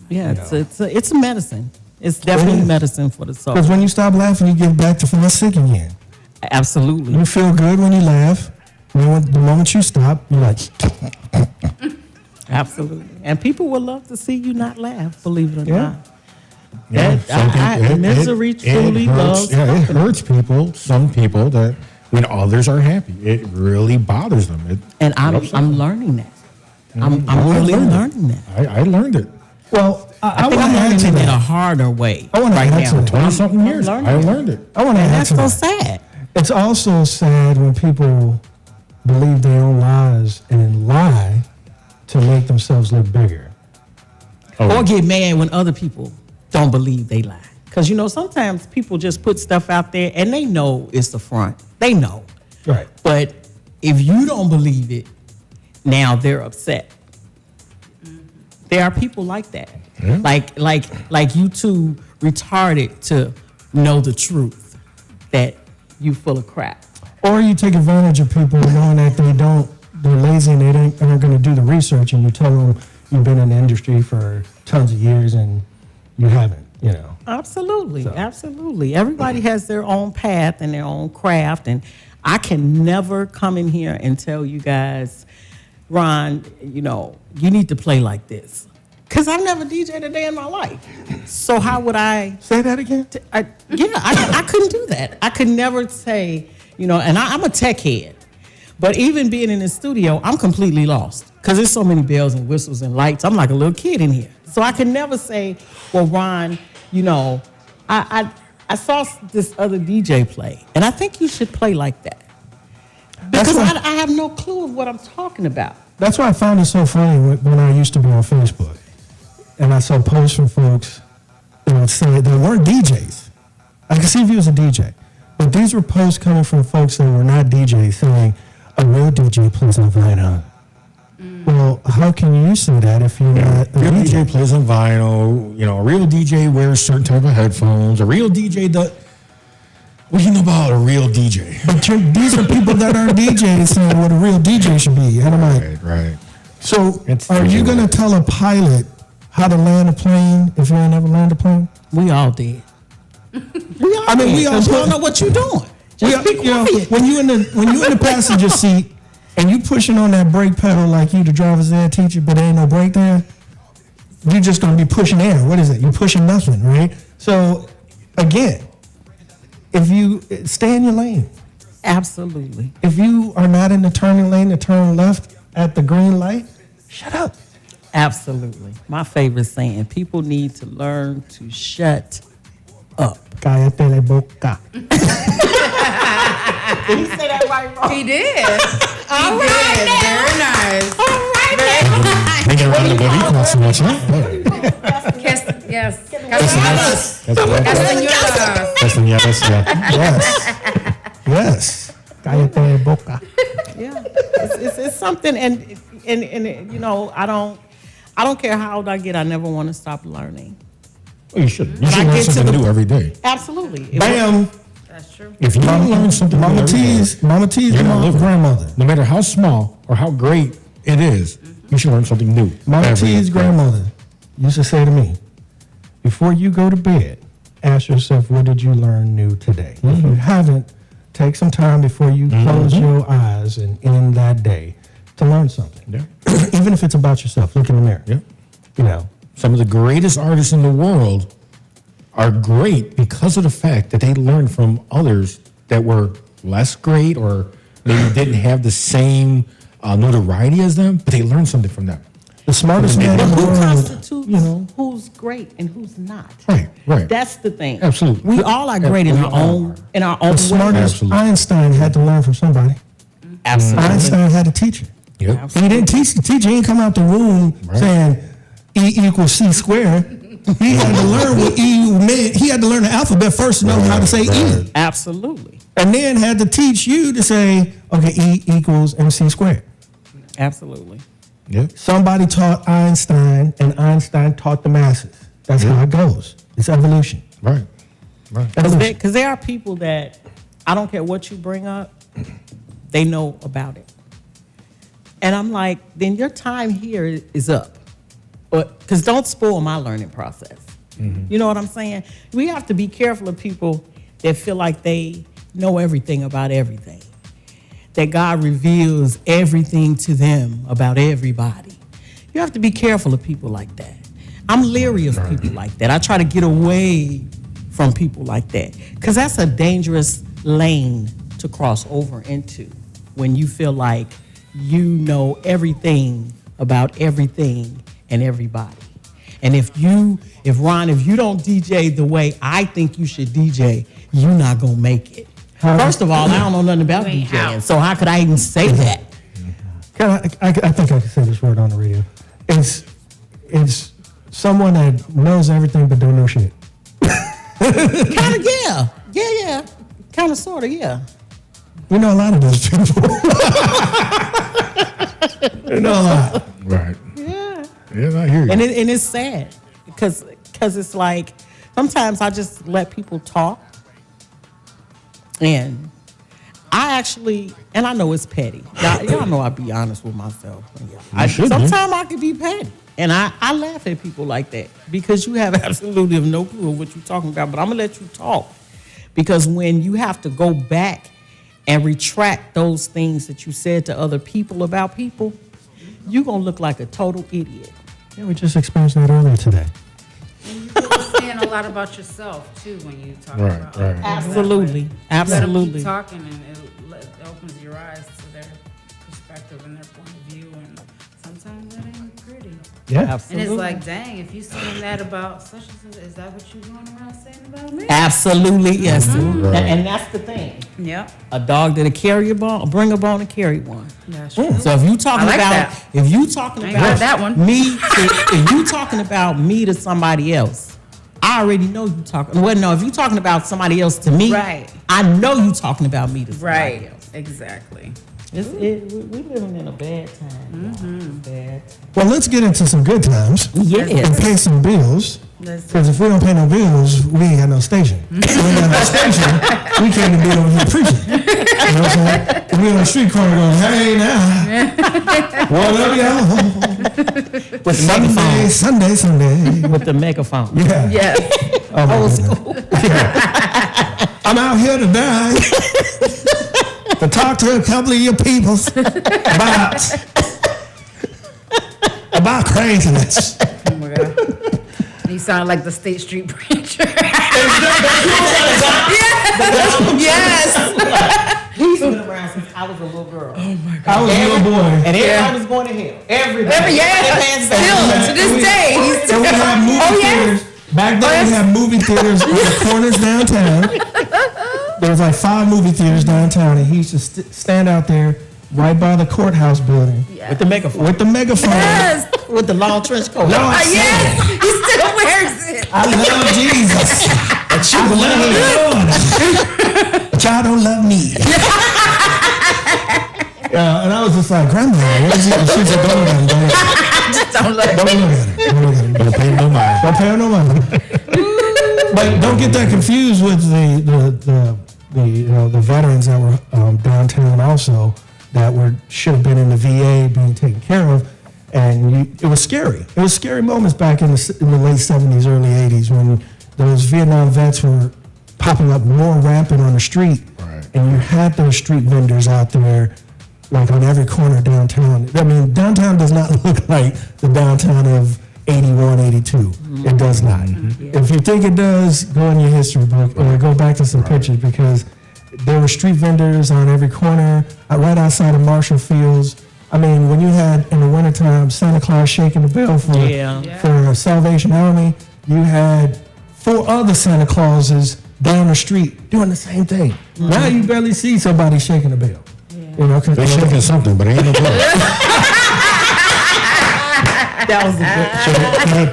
Yeah, it's a medicine. It's definitely medicine for the soul. Because when you stop laughing, you get back to feeling sick again. Absolutely. You feel good when you laugh. The moment you stop, you're like. Absolutely. And people would love to see you not laugh, believe it or not. Misery truly loves it hurts people. Some people that when others are happy, it really bothers them. And I'm learning that. I'm really learning that. I learned it. Well, I think I'm learning it in a harder way. I want to add to 20-something years. I learned it. I want to add that's to so that. sad. It's also sad when people believe their own lies and lie to make themselves look bigger. Or get mad when other people don't believe they lie. Because, sometimes people just put stuff out there and they know it's the front. They know. Right. But if you don't believe it, now they're upset. There are people like that. Yeah. Like you too retarded to know the truth that you full of crap. Or you take advantage of people knowing that they're lazy and they aren't going to do the research, and you tell them you've been in the industry for tons of years and you haven't, Absolutely. Absolutely. Everybody has their own path and their own craft, and I can never come in here and tell you guys, Ron, you need to play like this. Because I've never DJed a day in my life. So how would I... Say that again? I couldn't do that. I could never say, and I'm a tech head. But even being in the studio, I'm completely lost. Because there's so many bells and whistles and lights. I'm like a little kid in here. So I can never say, well, Ron, I saw this other DJ play. And I think you should play like that. Because I have no clue of what I'm talking about. That's why I found it so funny when I used to be on Facebook. And I saw posts from folks that would say they weren't DJs. I could see if he was a DJ. But these were posts coming from folks that were not DJs saying, a real DJ plays on vinyl. Well, how can you say that if you're not a real DJ? DJ plays on vinyl. A real DJ wears certain type of headphones. A real DJ does... What do you know about a real DJ? But these are people that aren't DJs saying what a real DJ should be. And I'm like, right. So are you going to tell a pilot how to land a plane if you ain't never landed a plane? We all did. We all don't know what you're doing. Just be quiet. When you in the passenger seat and you pushing on that brake pedal like you the driver's ed teacher, but there ain't no brake there, you're just going to be pushing air. What is it? You're pushing nothing, right? So again, if you stay in your lane. Absolutely. If you are not in the turning lane to turn left at the green light, shut up. Absolutely. My favorite saying, people need to learn to shut up. Cállate la boca. Did he say that right, Ron? He did. All right. Very nice. All right. Hanging around the boricua so much, huh? Yes. Castañeras, yeah. Yes. Cállate la boca. Yeah. It's something, and I don't care how old I get, I never want to stop learning. Well, you shouldn't. You should learn something new every day. Absolutely. Bam. That's true. If you don't learn something Mama new T's grandmother. No matter how small or how great it is, you should learn something new. Mama T's grandmother used to say to me, before you go to bed, ask yourself, what did you learn new today? Mm-hmm. If you haven't, take some time before you close your eyes and end that day to learn something. Yeah. Even if it's about yourself, look in the mirror. Yeah. Some of the greatest artists in the world are great because of the fact that they learned from others that were less great or maybe didn't have the same notoriety as them, but they learned something from them. The smartest man in the Who world, constitutes who's great and who's not? Right. That's the thing. Absolutely. We all are great in our own the smartest Absolutely. Einstein had to learn from somebody. Absolutely. Einstein had a teacher. Yep. He didn't teach the teacher. He didn't come out the womb saying E equals C squared. He had to learn what E meant. He had to learn the alphabet first to know how to say E. Absolutely. And then had to teach you to say, okay, E equals MC squared. Absolutely. Yep. Somebody taught Einstein, and Einstein taught the masses. That's how it goes. It's evolution. Right. Because there are people that, I don't care what you bring up, they know about it. And I'm like, then your time here is up. Because don't spoil my learning process. Mm-hmm. You know what I'm saying? We have to be careful of people that feel like they know everything about everything. That God reveals everything to them about everybody. You have to be careful of people like that. I'm leery of people like that. I try to get away from people like that because that's a dangerous lane to cross over into when you feel like you know everything about everything and everybody. And if Ron, if you don't DJ the way I think you should DJ, you're not gonna make it. First of all, I don't know nothing about DJing, so how could I even say that? I think I can say this word on the radio. It's someone that knows everything but don't know shit. Kind of, yeah. Kind of, sort of, yeah. We know a lot of those people. We know a lot. Right. Yeah. Yeah, I hear you. And it's sad because it's like sometimes I just let people talk, and I know it's petty. Y'all know I be honest with myself. Sometimes I can be petty. And I laugh at people like that because you have absolutely no clue what you're talking about, but I'm going to let you talk. Because when you have to go back and retract those things that you said to other people about people, you're going to look like a total idiot. Yeah, we just experienced that earlier today. And you really saying a lot about yourself, too, when you talk about Right. Absolutely. Let them keep talking, and it opens your eyes to their perspective and their point of view, and sometimes that ain't pretty. Yeah. Absolutely. And it's like, dang, if you saying that about such and such, is that what you going around saying about me? Absolutely, yes. Mm-hmm. Right. And that's the thing. Yep. A dog that'll carry a bone, bring a bone and carry one. That's true. So if you talking I like about, that. if you talking I ain't about got that one. if you talking about me to somebody else, I already know you talking. Well, no, if you talking about somebody else to me, Right. I know you talking about me to somebody Right. else. Exactly. We living in a bad time. Mm-hmm. Bad. Well, let's get into some good times. Yes. And pay some bills. Because if we don't pay no bills, we ain't got no station. If we ain't got no station, we can't even be over here preaching. You know what I'm saying? If we on the street corner going, hey now, what up, y'all? With the megaphone. Sunday. With the megaphone. Yeah. Yes. Oh, my Old goodness. school. I'm out here today to talk to a couple of your peoples about craziness. Oh my God. You sound like the State Street preacher. Yes. He's been around since I was a little girl. Oh my God. I was a little boy. And everybody was going to hell. Everybody. Still to this day. He's still. And we had movie theaters. Back then, we had movie theaters on the corners downtown. There was like 5 movie theaters downtown, and he used to stand out there right by the courthouse building Yes. With the megaphone. with the megaphone. Yes. With the long trench coat. No, I said, Yes. He still wears it. I love Jesus, but you love the Lord, but y'all don't love me. And I was just like, Grandma, what is it? She said, don't look at him. Just don't let Don't look at him. Don't look at him. Don't pay no mind. Don't pay her no money. But don't get that confused with the veterans that were downtown also that should have been in the VA being taken care of, and it was scary. It was scary moments back in the late 70s, early 80s when those Vietnam vets were popping up more rampant on the street, Right. and you had those street vendors out there like on every corner downtown. I mean, downtown does not look like the downtown of 81, 82. It does not. If you think it does, go in your history book or go back to some pictures because there were street vendors on every corner, right outside of Marshall Fields. I mean, when you had, in the wintertime, Santa Claus shaking the bell for Salvation Army, you had 4 other Santa Clauses down the street doing the same thing. Now you barely see somebody shaking the bell. You know, They're shaking something, but it ain't no blood. That was a good.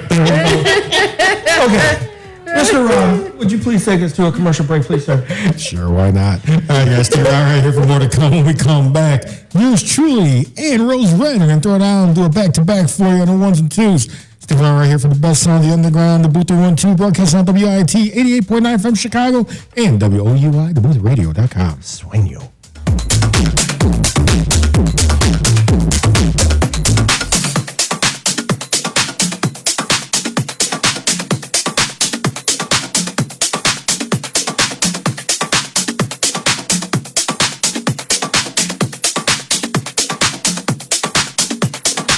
Okay. Mr. Ron, would you please take us to a commercial break, please, sir? Sure, why not? All right, guys, stick around right here for more to come when we come back. Yours truly and Rose Red are going to throw it out and do a back-to-back for you on the ones and twos. Stick around right here for the best sound of the underground, the DaBooth312, broadcast on WIT 88.9 from Chicago and WOUI, DaBoothRadio.com. Sueño.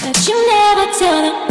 But you never tell them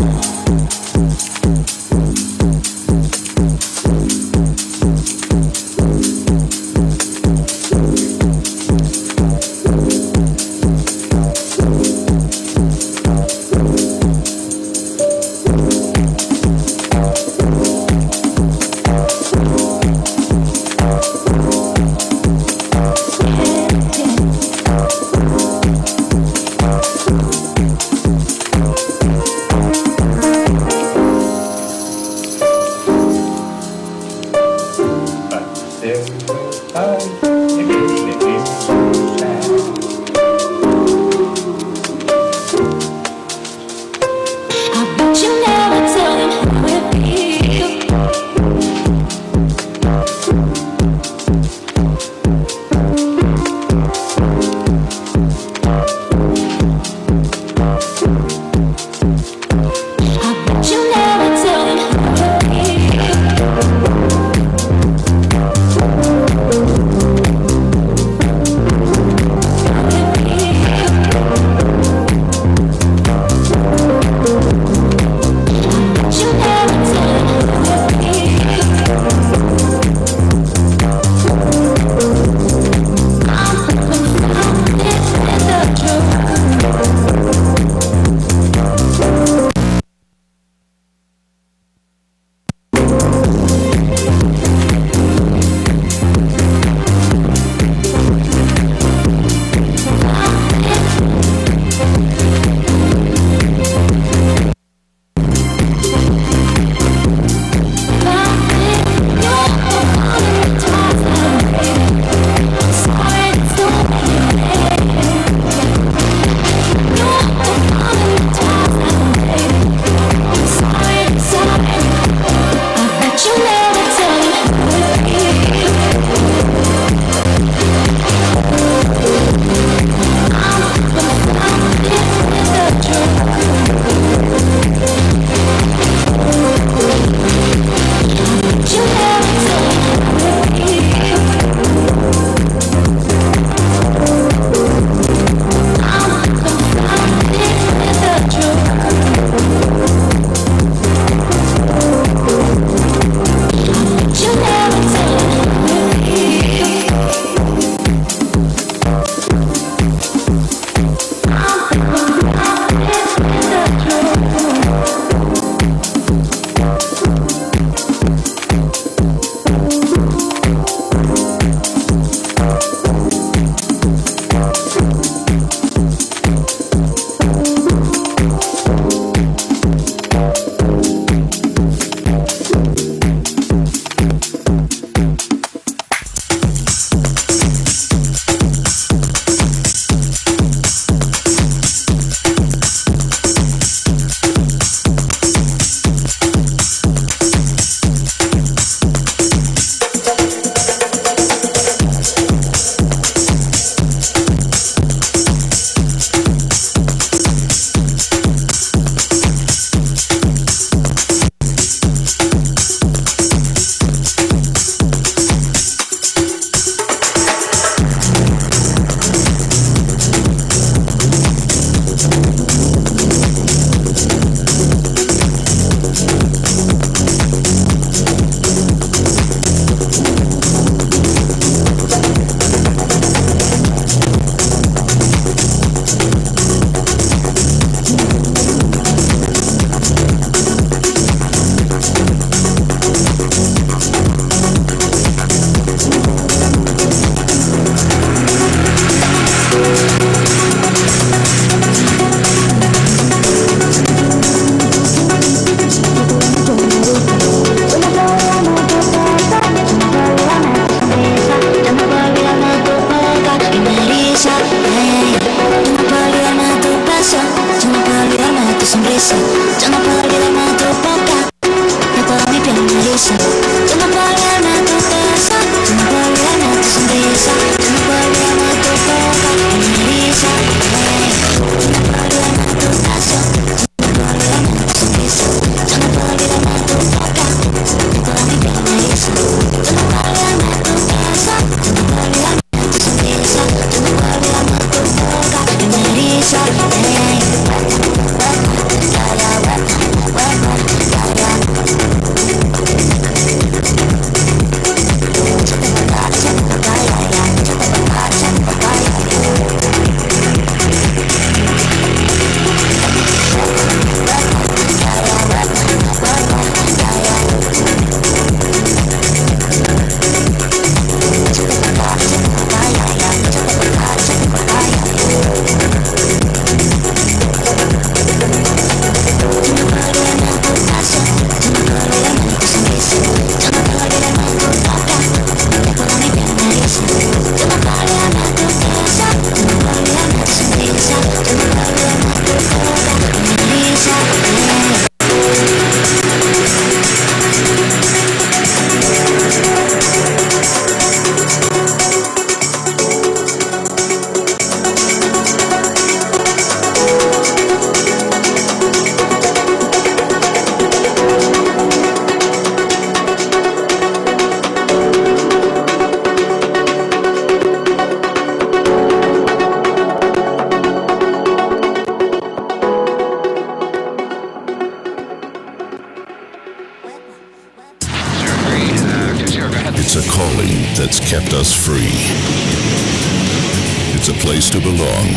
It's a place to belong.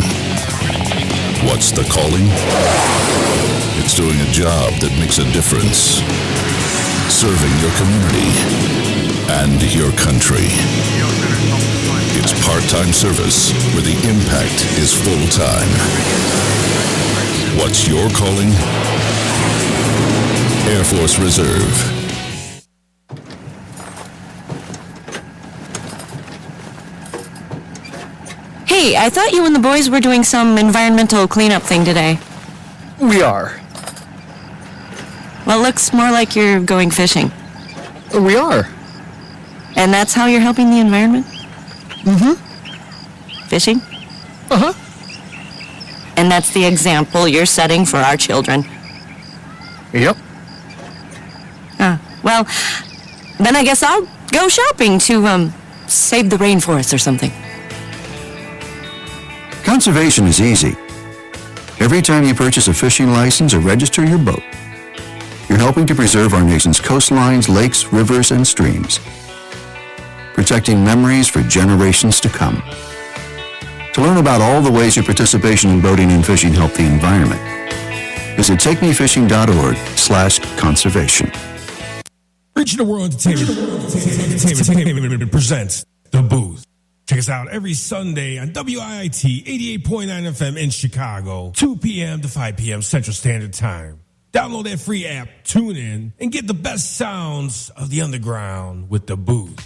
What's the calling? It's doing a job that makes a difference. Serving your community and your country. It's part-time service where the impact is full-time. What's your calling? Air Force Reserve. Hey, I thought you and the boys were doing some environmental cleanup thing today. We are. Well, it looks more like you're going fishing. We are. And that's how you're helping the environment? Mm-hmm. Fishing? Uh-huh. And that's the example you're setting for our children. Yep. Well, then I guess I'll go shopping to, save the rainforest or something. Conservation is easy. Every time you purchase a fishing license or register your boat, you're helping to preserve our nation's coastlines, lakes, rivers, and streams, protecting memories for generations to come. To learn about all the ways your participation in boating and fishing help the environment, visit takemefishing.org/conservation. Regional World Entertainment presents The Booth. Check us out every Sunday on WIIT 88.9 FM in Chicago, 2 p.m. to 5 p.m. Central Standard Time. Download that free app, tune in, and get the best sounds of the underground with The Booth.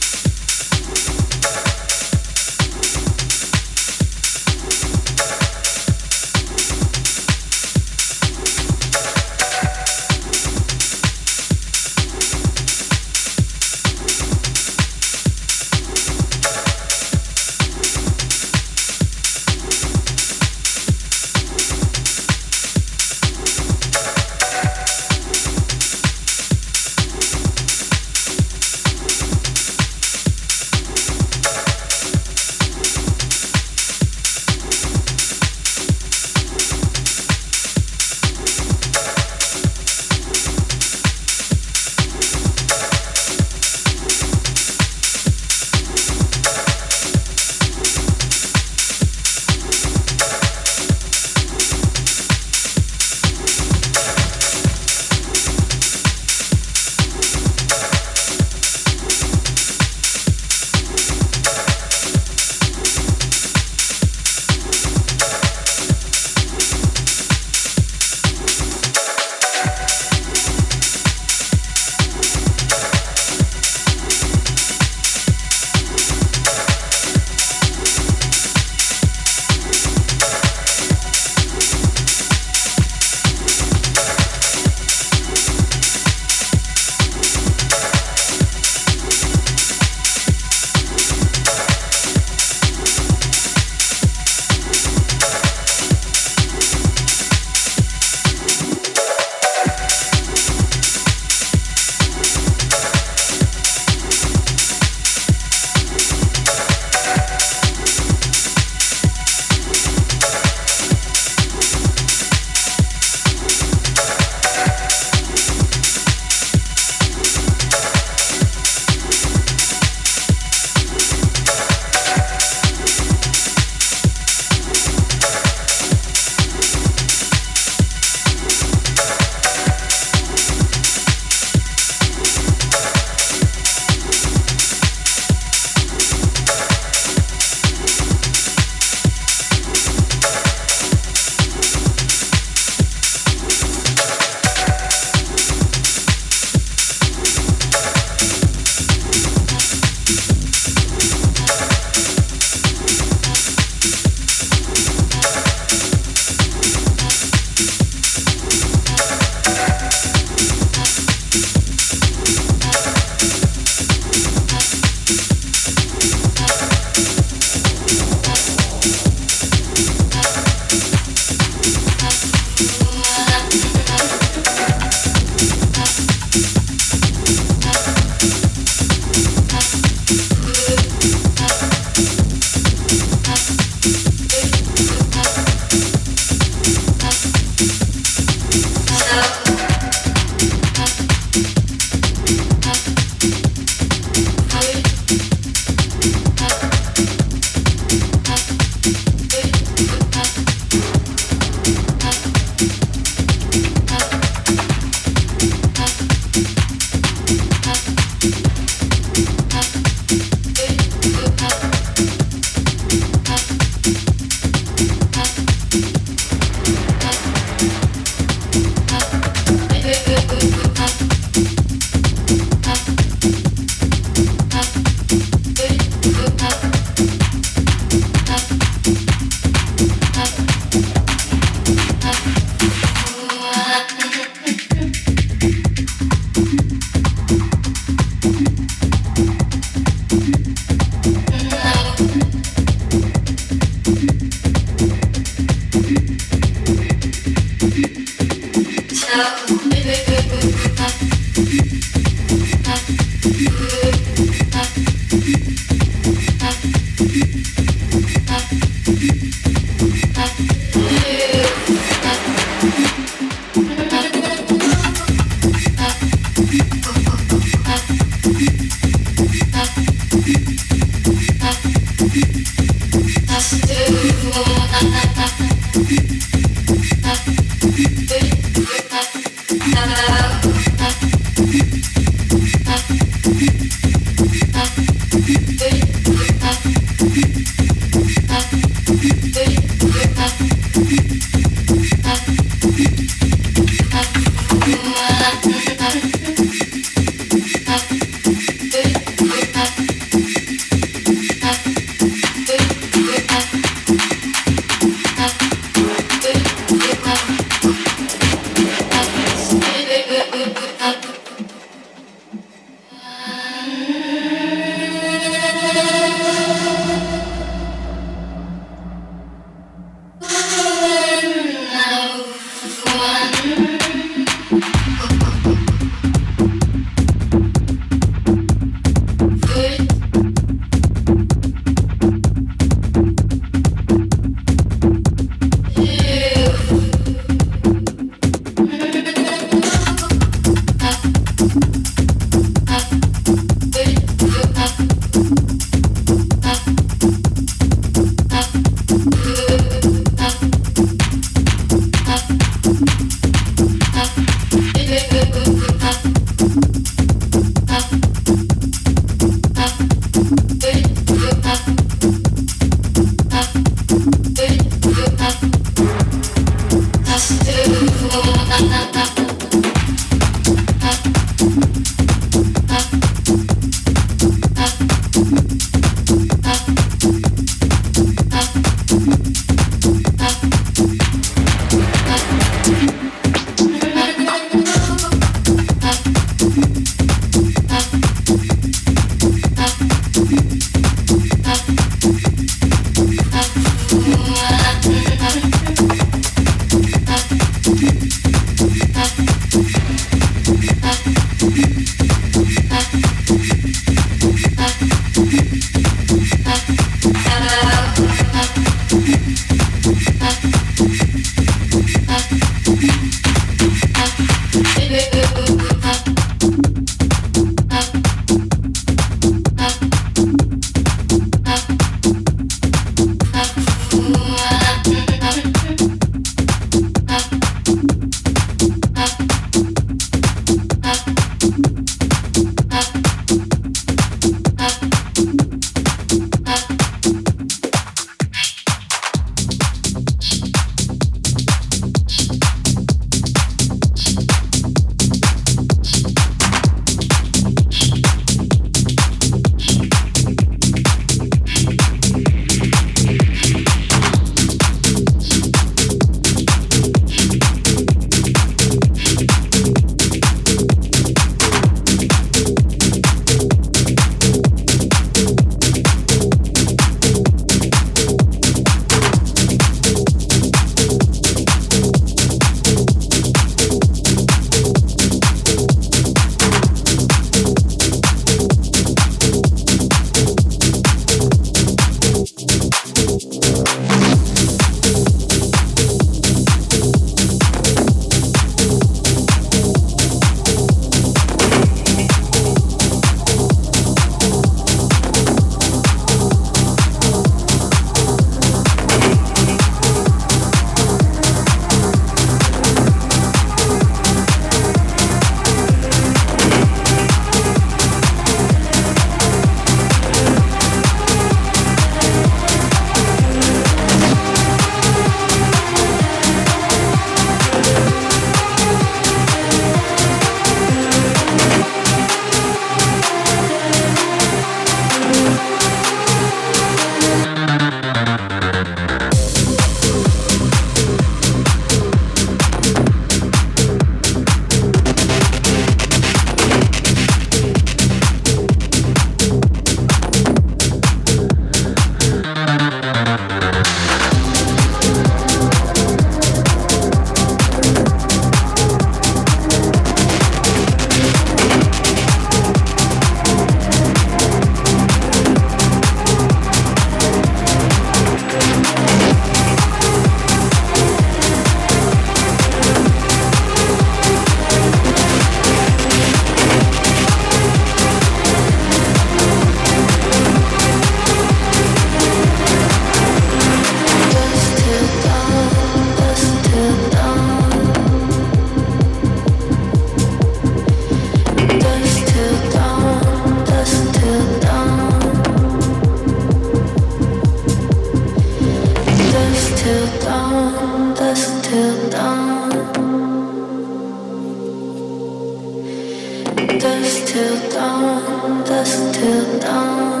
till dawn, dusk till dawn.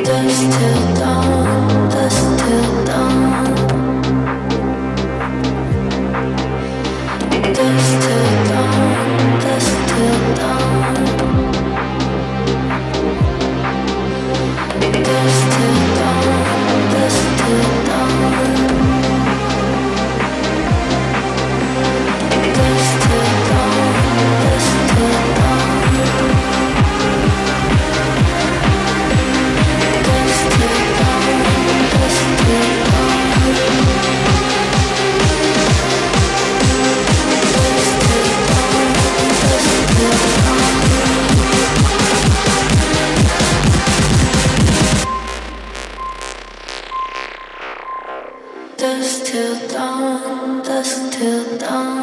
Dusk till dawn, dusk till dawn. Dusk till dawn, dusk till dawn. Dusk till dawn, dusk till dawn. Dusk till dawn, dusk till dawn.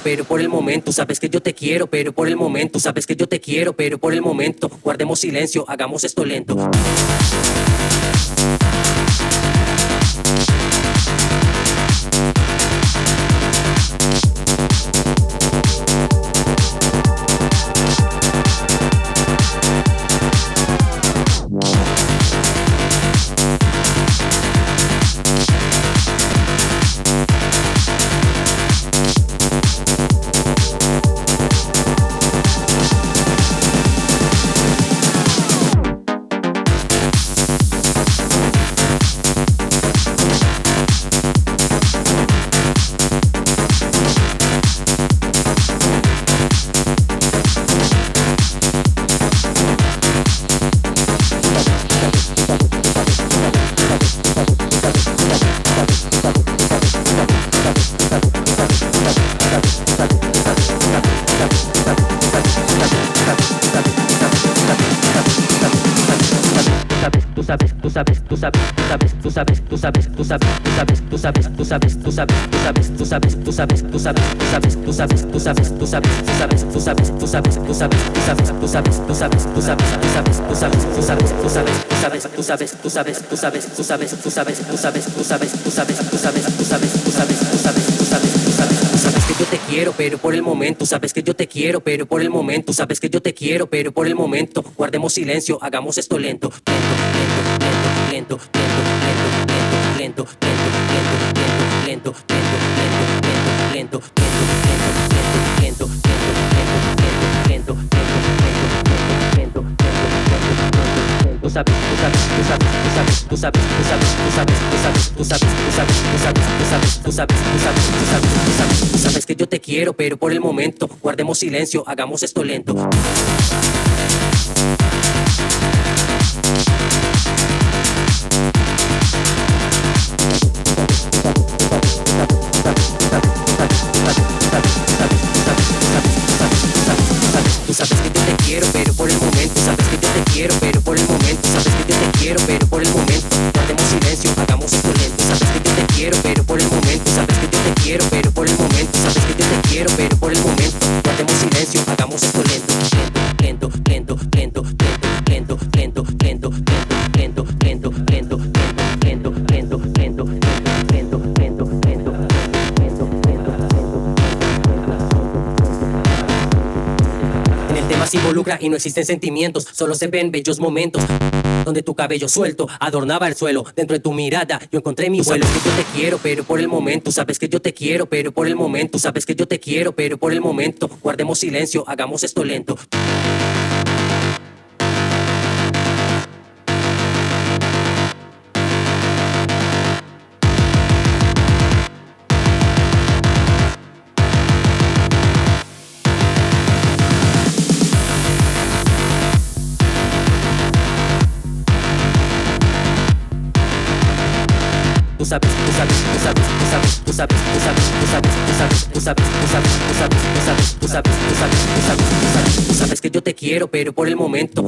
Pero por el momento, sabes que yo te quiero, pero por el momento, sabes que yo te quiero, pero por el momento, guardemos silencio, hagamos esto lento. Yo te quiero, pero por el momento, sabes que yo te quiero, pero por el momento, sabes que yo te quiero, pero por el momento, guardemos silencio, hagamos esto lento, lento, lento, lento, lento, lento, lento, lento, lento, lento, lento, lento, lento, lento, lento, tú sabes, que yo te quiero, pero por el momento, guardemos silencio, hagamos esto lento. Tú sabes que yo te quiero, pero por el momento, sabes que yo te quiero. quiero, pero por el momento sabes que yo te quiero, pero por el momento guardemos silencio, hagamos esto lento. Sabes que yo te quiero, pero por el momento sabes que yo te quiero, pero por el momento sabes que yo te quiero, pero por el momento guardemos silencio, hagamos esto lento, lento, lento, lento, lento, lento, lento, lento, lento, lento, lento, lento, lento, lento, lento, lento, lento, lento, lento, en el tema se involucra y no existen sentimientos, solo se ven bellos momentos donde tu cabello suelto adornaba el suelo. Dentro de tu mirada yo encontré mi vuelo. Sabes que yo te quiero, pero por el momento sabes que yo te quiero, pero por el momento sabes que yo te quiero, pero por el momento guardemos silencio, hagamos esto lento. Tú sabes, tú sabes, tú sabes, tú sabes, tú sabes, tú sabes, tú sabes, tú sabes, tú sabes, tú sabes, tú sabes, tú sabes, tú sabes, tú sabes, tú sabes, tú sabes, tú sabes que yo te quiero, pero por el momento.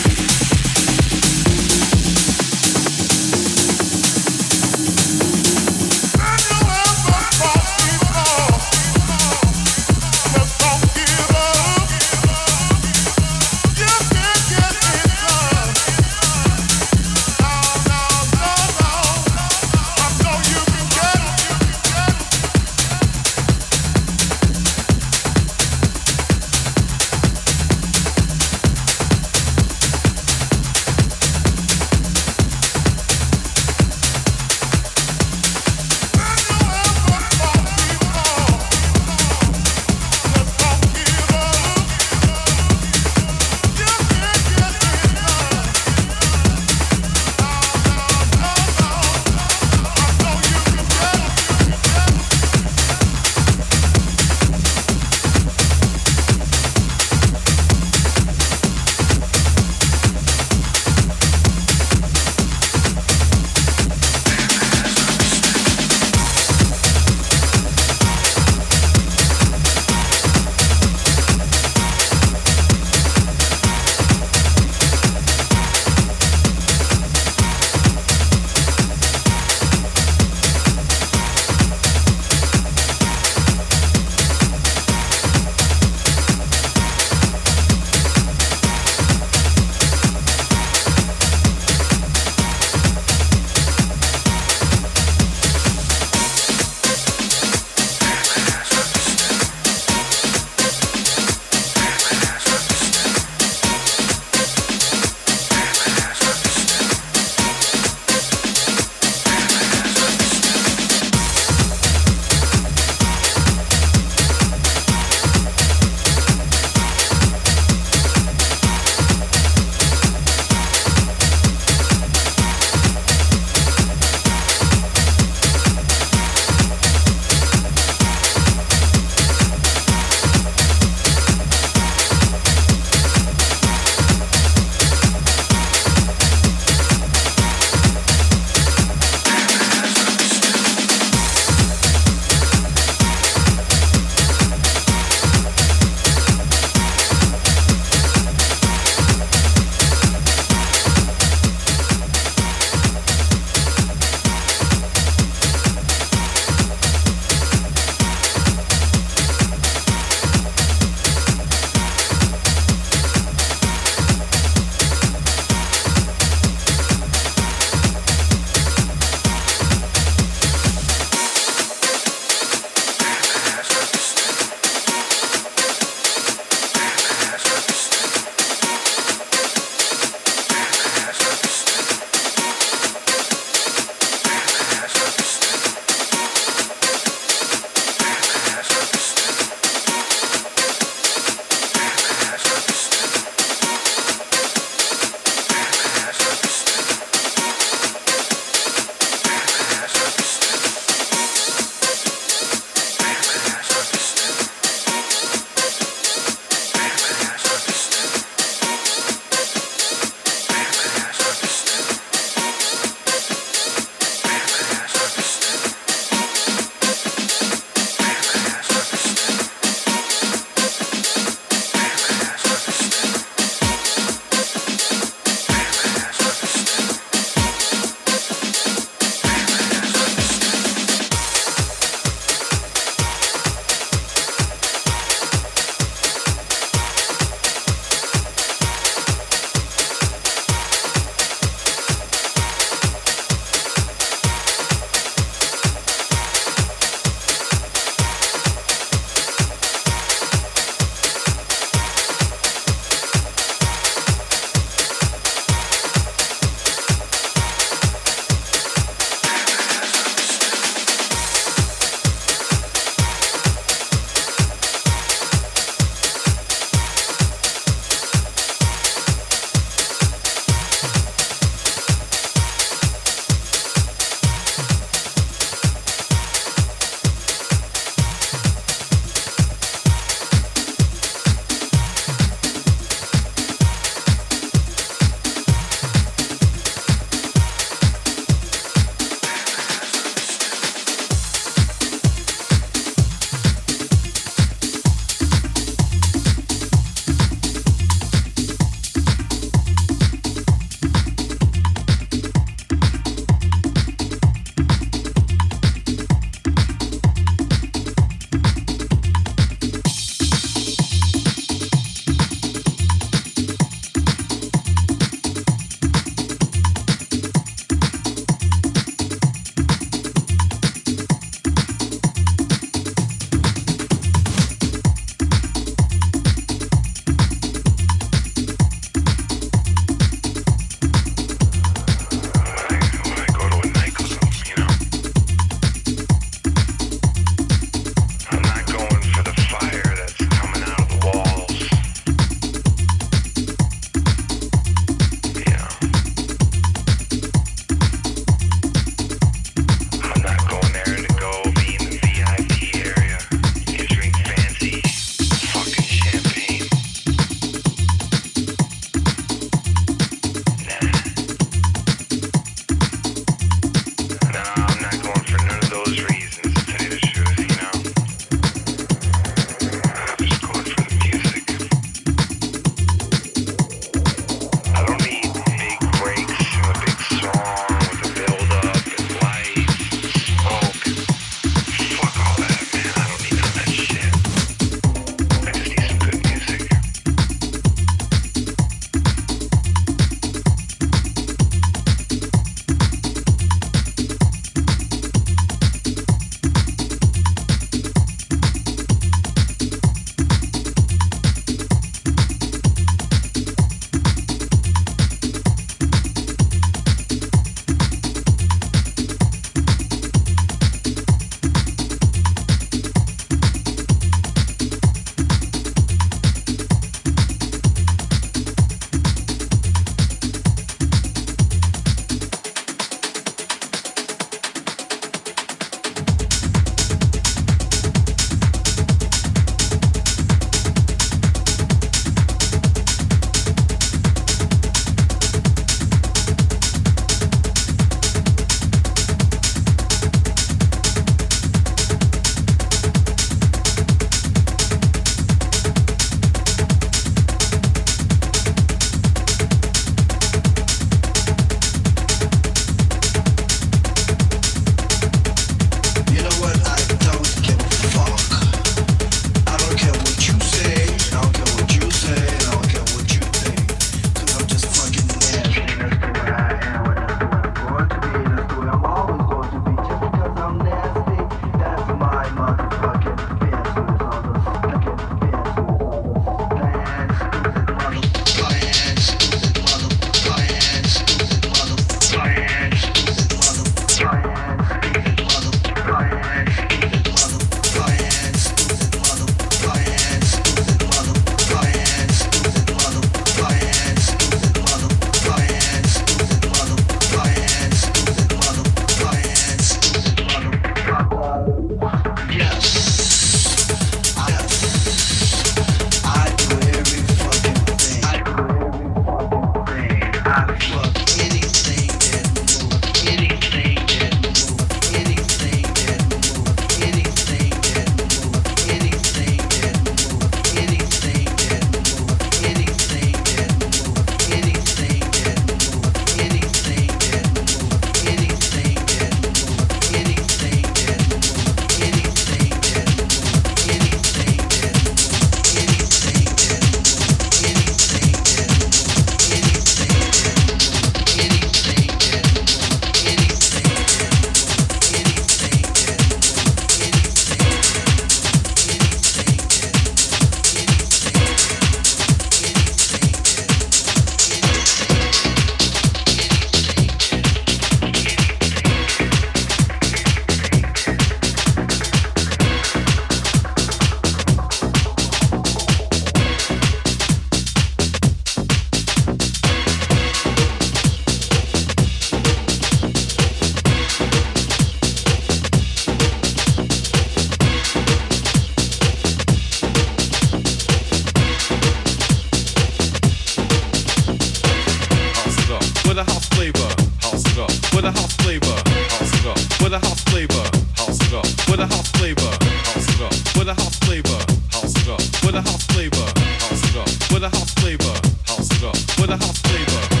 with a house flavor, house it up, with a house flavor, house it up, with a house flavor, house it up, with a house flavor, house it up, with a house flavor, house it up, with a house flavor, house it up, with a house flavor.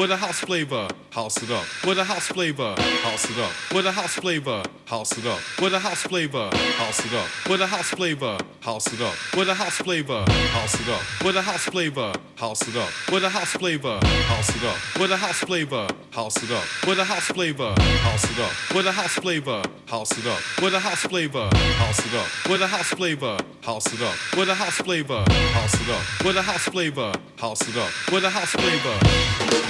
With a house flavor, house it up. With a house flavor, house it up. With a house flavor, house it up. With a house flavor, house it up. With a house flavor, house it up. With a house flavor, house it up. With a house flavor, house it up. With a house flavor, house it up. With a house flavor, house it up. With a house flavor, house it up. With a house flavor, house it up. With a house flavor, house it up. With a house flavor, house it up. With a house flavor, house it up. With a house flavor, house it up. With a house flavor.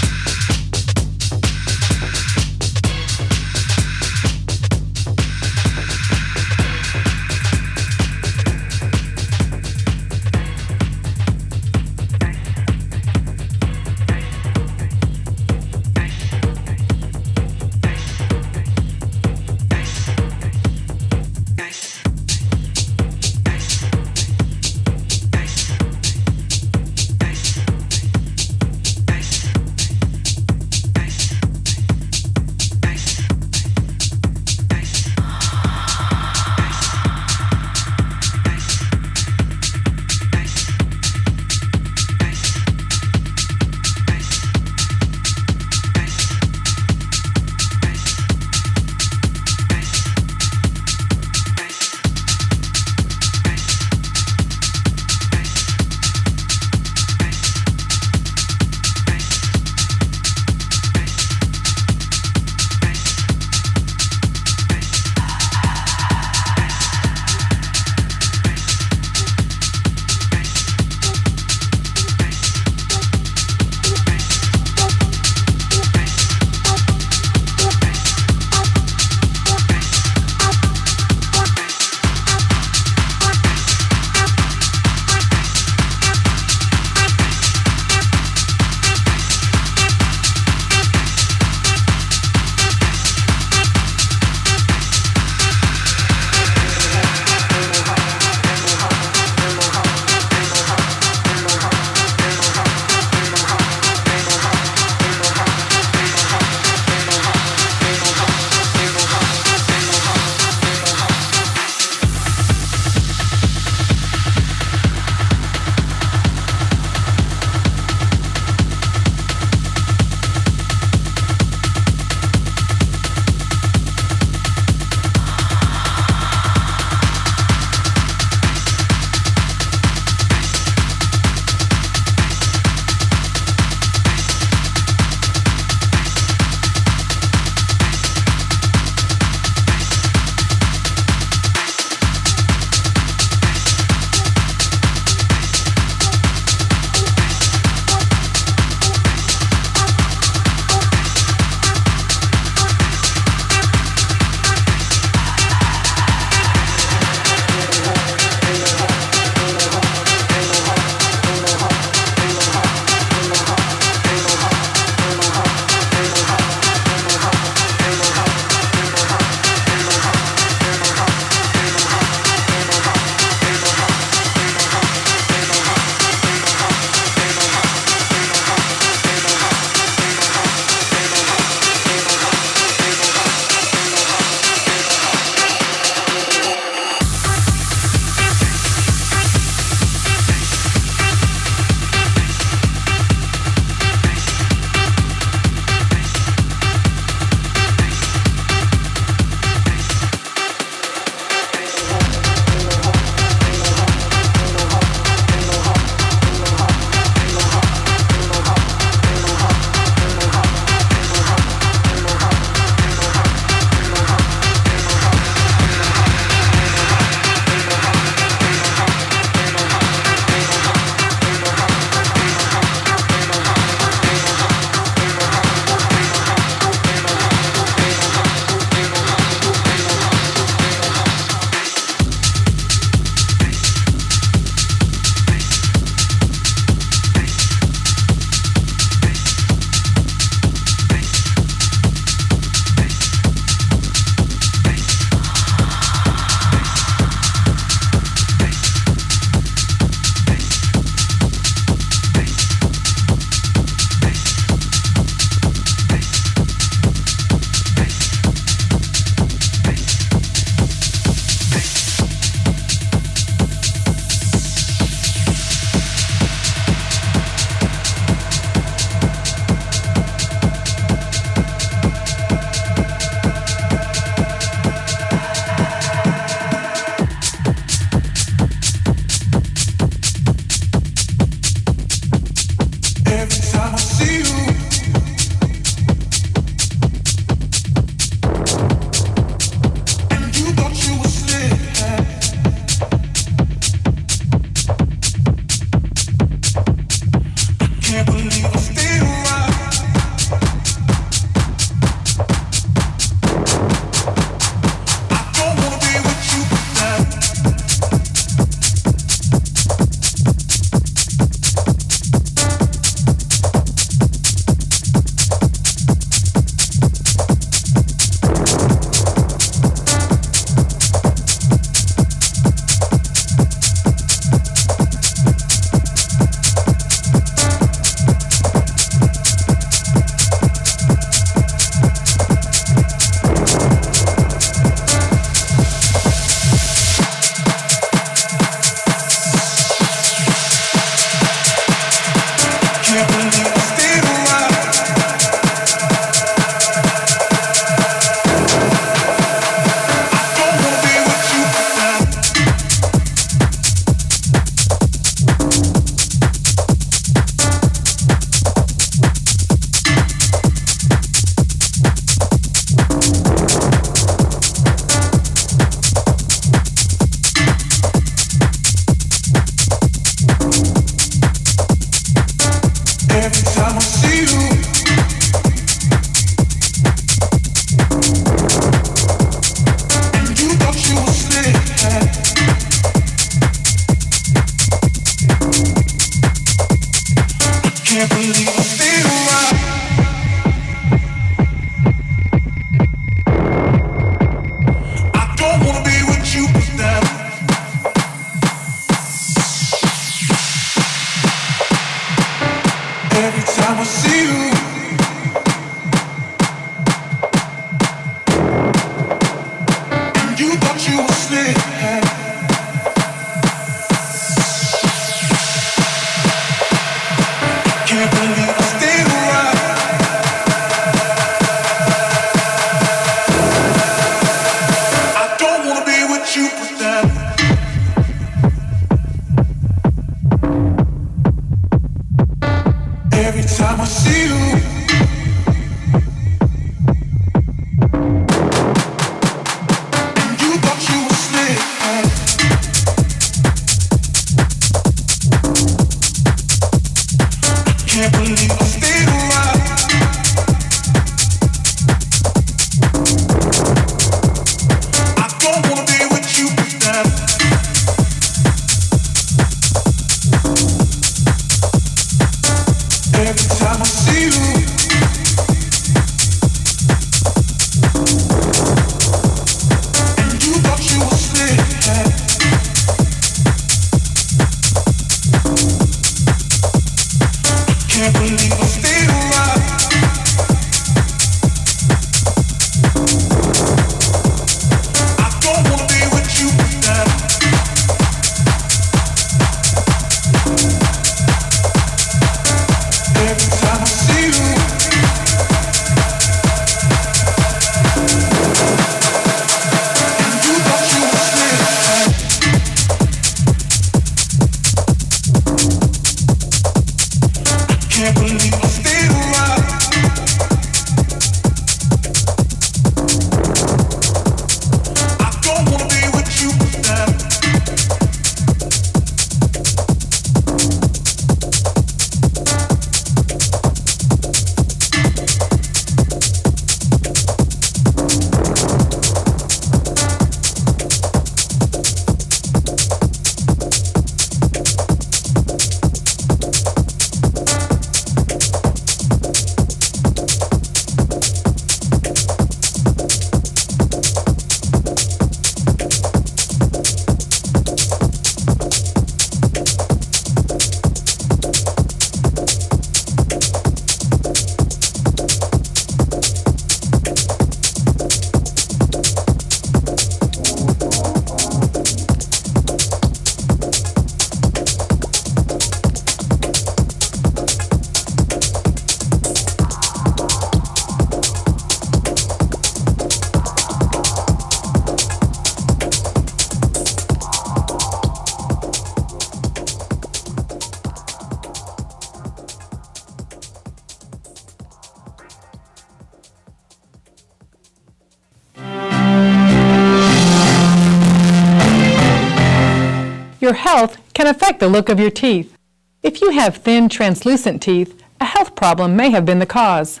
Your health can affect the look of your teeth. If you have thin, translucent teeth, a health problem may have been the cause.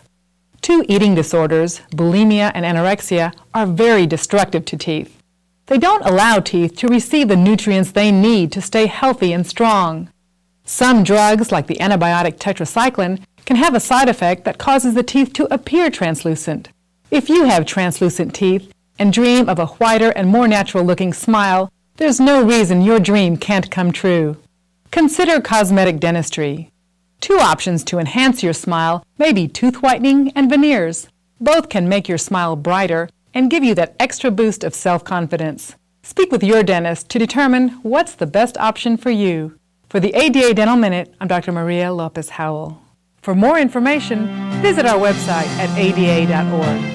Two eating disorders, bulimia and anorexia, are very destructive to teeth. They don't allow teeth to receive the nutrients they need to stay healthy and strong. Some drugs, like the antibiotic tetracycline, can have a side effect that causes the teeth to appear translucent. If you have translucent teeth and dream of a whiter and more natural-looking smile, there's no reason your dream can't come true. Consider cosmetic dentistry. Two options to enhance your smile may be tooth whitening and veneers. Both can make your smile brighter and give you that extra boost of self-confidence. Speak with your dentist to determine what's the best option for you. For the ADA Dental Minute, I'm Dr. Maria Lopez Howell. For more information, visit our website at ada.org.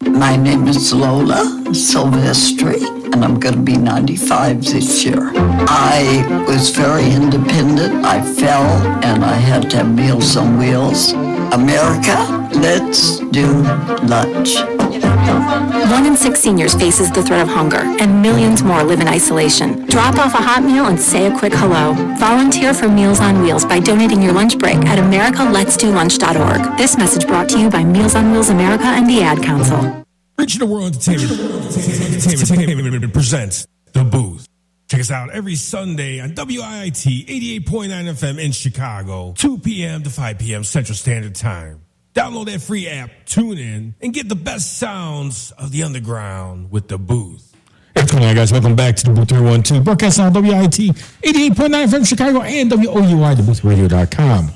My name is Lola Silvestri, and I'm going to be 95 this year. I was very independent. I fell, and I had to have Meals on Wheels. America, let's do lunch. 1 in 6 seniors faces the threat of hunger, and millions more live in isolation. Drop off a hot meal and say a quick hello. Volunteer for Meals on Wheels by donating your lunch break at americaletsdolunch.org. This message brought to you by Meals on Wheels America and the Ad Council. Regional World Entertainment presents The Booth. Check us out every Sunday on WIIT 88.9 FM in Chicago, 2 p.m. to 5 p.m. Central Standard Time. Download that free app, tune in, and get the best sounds of the underground with The Booth. Hey, what's going on, guys? Welcome back to DaBooth312, broadcast on WIIT 88.9 FM Chicago and WOUI, DaBoothRadio.com.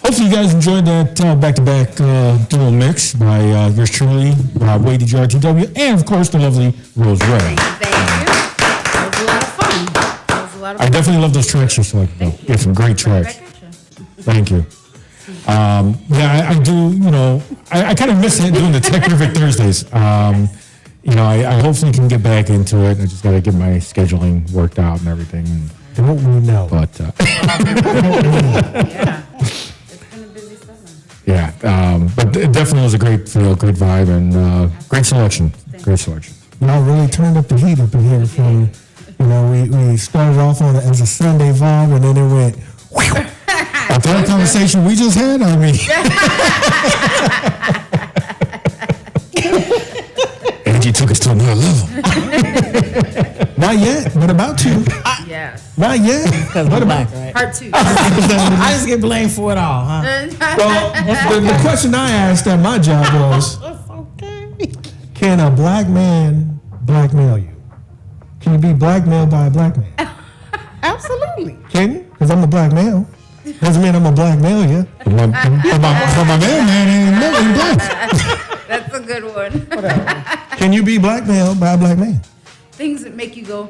Hopefully you guys enjoyed that back-to-back dual mix by yours truly, Rob Wade, DGRTW, and of course the lovely Rose Ray. Thank you. That was a lot of fun. That was a lot of fun. I definitely love those tracks you selected, though. You have some great tracks. Thank you. Yeah, I do, I kind of miss doing the Tech Perfect Thursdays. I hopefully can get back into it. I just got to get my scheduling worked out and everything. Don't we know? But, yeah. Yeah, but it definitely was a great feel, great vibe, and great selection. Great selection. Y'all really turned up the heat up in here from, we started off on it as a Sunday vibe, and then it went, whew. After that conversation we just had, Angie took us to another level. Not yet, but about to. Yes. Not yet. Because we're black, right? Part 2. I just get blamed for it all, huh? Well, the question I asked at my job was, can a black man blackmail you? Can you be blackmailed by a black man? Absolutely. Can you? Because I'm a black male. Doesn't mean I'm a blackmail you. But my man ain't black. That's a good one. Can you be blackmailed by a black man? Things that make you go,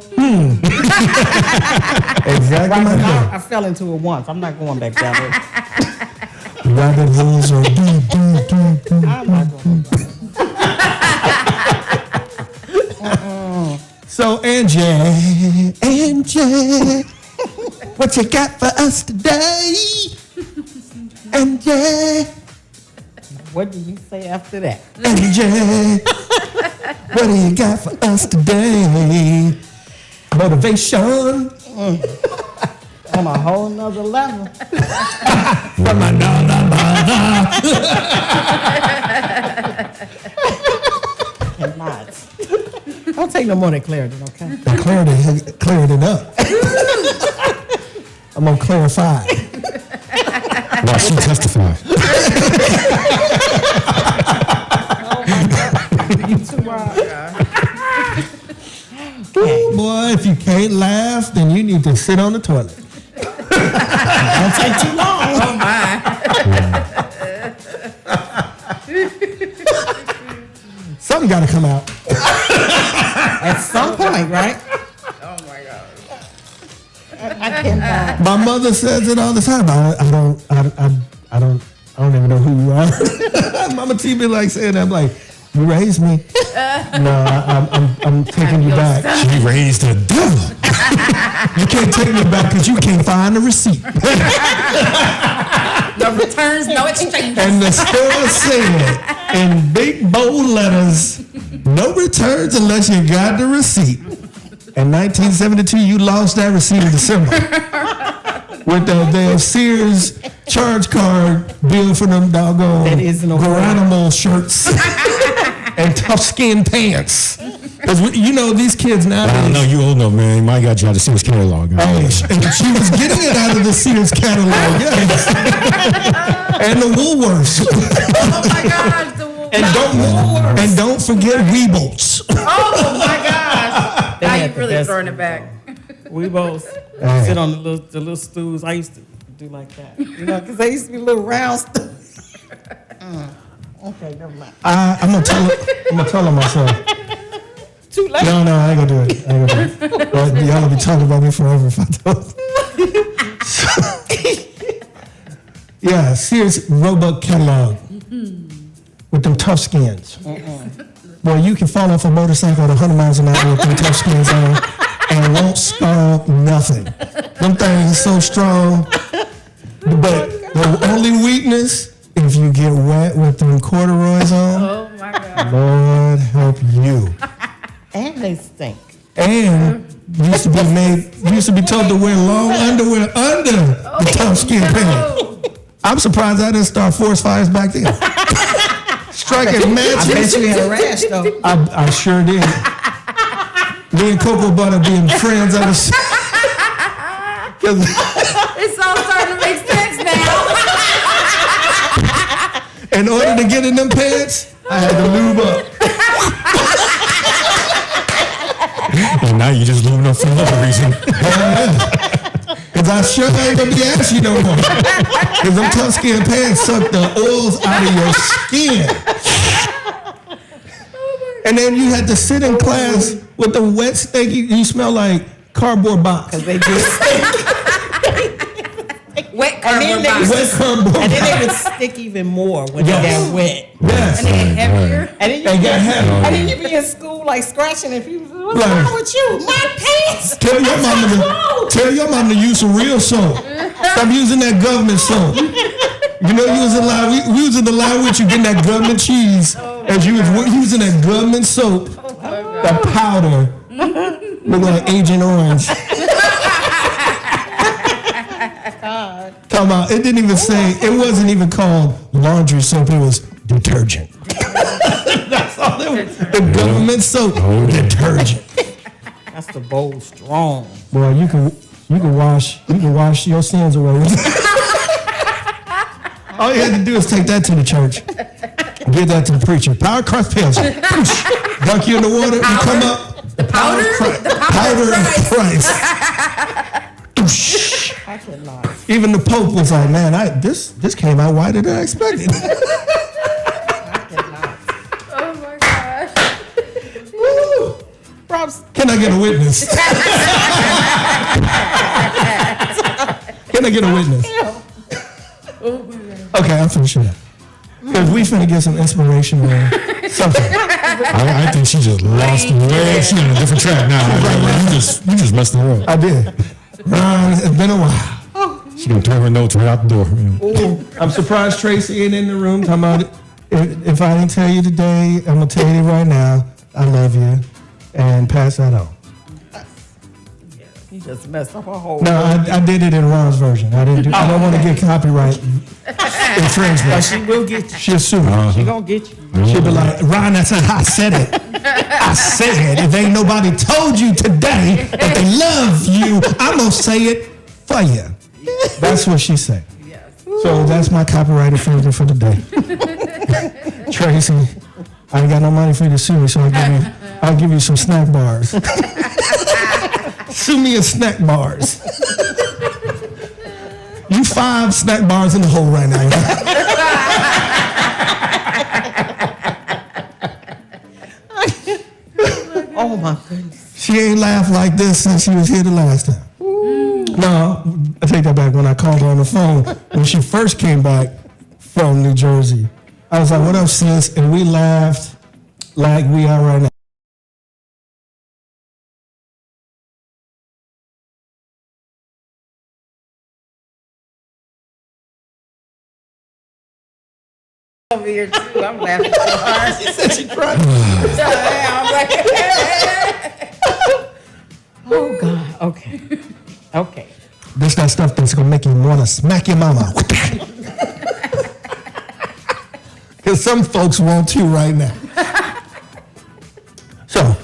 Exactly. I fell into it once. I'm not going back down there. Rabbit holes are deep. I'm not going back. So, Angie, what you got for us today? Angie. What do you say after that? Angie, what do you got for us today? Motivation. On a whole nother level. From another mother. Cannot. Don't take no more than Claritin, okay? Clarity up. I'm gonna clarify. Well, she testified. Boy, if you can't laugh, then you need to sit on the toilet. Don't take too long. oh my. Something got to come out. At some point, right? Oh my God. I cannot. My mother says it all the time. I don't even know who you are. Mama T be like saying that. I'm like, you raised me. No, I'm taking you back. She raised the devil. You can't take me back because you can't find the receipt. No returns, no exchanges. And the store said in big bold letters, No returns unless you got the receipt. In 1972, you lost that receipt in December. With the damn Sears charge card bill for them doggone Garanimal shirts and tough skin pants. Because these kids nowadays. I don't know, you old enough, man. My got you out of the Sears catalog. Oh, and she was getting it out of the Sears catalog, yes. And the Woolworths. Oh my gosh, the Woolworths. And don't forget Weebles. Oh my gosh. Now you're really throwing it back. We both sit on the little stools. I used to do like that, because they used to be little round stools. Okay, never mind. I'm gonna tell her myself. Too late. No, I ain't gonna do it. But y'all will be talking about me forever if I don't. Yeah, Sears Roebuck catalog with them tough skins. Boy, you can fall off a motorcycle at 100 miles an hour with them tough skins on and won't scar nothing. Them things so strong. But the only weakness, if you get wet with them corduroys on, oh my God. Lord help you. And they stink. And used to be told to wear long underwear under the tough skin pants. I'm surprised I didn't start forest fires back then. Striking matches. I bet you had a rash though. I sure did. Me and Cocoa Butter being friends ever since. It's all starting to make sense now. In order to get in them pants, I had to lube up. And now you just lubing up for another reason. Because I sure ain't gonna be asking you no more. Because them tough skin pants suck the oils out of your skin. And then you had to sit in class with the wet stinky, you smell like cardboard box. Because they just wet cardboard box. Wet cardboard box. And then they would stick even more when they got wet. Yes. And they get heavier. And then you be in school like scratching and people, what's wrong with you? My pants. Tell your mom to use some real soap. Stop using that government soap. You know, you was in line. We was in the line with you getting that government cheese, as you was using that government soap. The powder looked like Agent Orange. Talking about, it didn't even say, it wasn't even called laundry soap. It was detergent. That's all it was. The government soap, detergent. That's the bold strong. Boy, you can wash your sins away. All you had to do is take that to the church. Give that to the preacher. Power crust pills. Dunk you in the water, you come up. The powder of Christ. I cannot. Even the Pope was like, man, this came out whiter than I expected. Oh my gosh. Props. Can I get a witness? Can I get a witness? Okay, I'm finishing up. Because we finna get some inspiration or something. I think she just lost the way. She's on a different track now. You just messed her up. I did. Ron, it's been a while. She's gonna turn her notes right out the door. Ooh, I'm surprised Tracy ain't in the room. Talking about if I didn't tell you today, I'm gonna tell you right now. I love you, and pass that on. You just messed up a whole. No, I did it in Ron's version. I didn't. I don't want to get copyright infringement. But she will get you. She'll sue me. She gonna get you. She'll be like, Ron, that's how I said it. I said if ain't nobody told you today that they love you, I'm gonna say it for you. That's what she said. Yes. So that's my copyright infringement for the day. Tracy, I ain't got no money for you to sue me, so I'll give you some snack bars. Sue me in snack bars. You 5 snack bars in the hole right now. Oh my goodness. She ain't laughed like this since she was here the last time. No, I take that back. When I called her on the phone, when she first came back from New Jersey, I was like, what up, sis? And we laughed like we are right now. over here too. I'm laughing so hard. She said she cried. I'm like, Oh God. Okay. Okay. This that stuff that's gonna make you wanna smack your mama. Because some folks want to right now. So,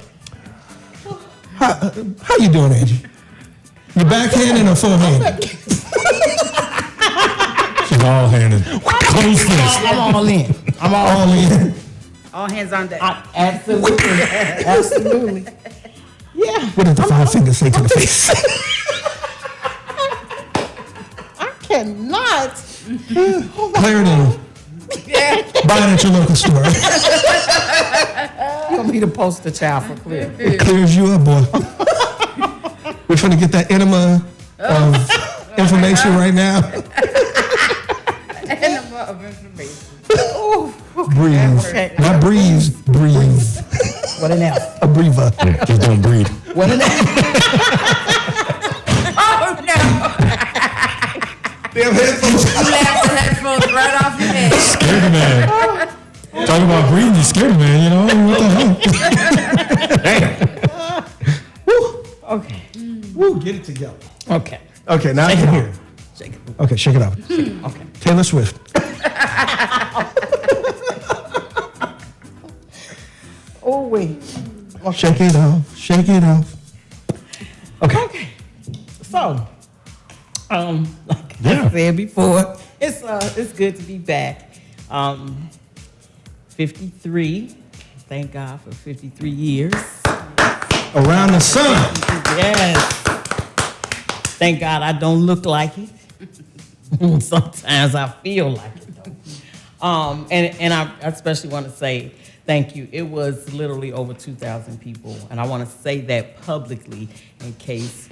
how you doing, Angie? You backhanded or forehanded? She's all handed. Close fist. I'm all in. I'm all in. all hands on deck. Absolutely. Absolutely. Yeah. What did the 5 fingers say to the face? I cannot. Clarendon. Buy it at your local store. You're gonna be the poster child for clear. It clears you up, boy. We're trying to get that enema of information right now. Enema of information. Breathe. Not breathe. Breathe. What an F. A breather. Yeah, just don't breathe. What an F. Oh no! Damn headphones. You laughed the headphones right off your head. Scared the man. Talking about breathing, you scared the man, you know? What the hell? Okay. Woo, get it together. Okay. Okay, now I can hear. Shake it. Okay, shake it off. Okay. Taylor Swift. Oh wait. Shake it off. Shake it off. Okay. So, like Yeah. I said before, it's good to be back. 53. Thank God for 53 years. Around the sun. Yes. Thank God I don't look like it. Sometimes I feel like it though. And I especially want to say thank you. It was literally over 2,000 people, and I want to say that publicly in case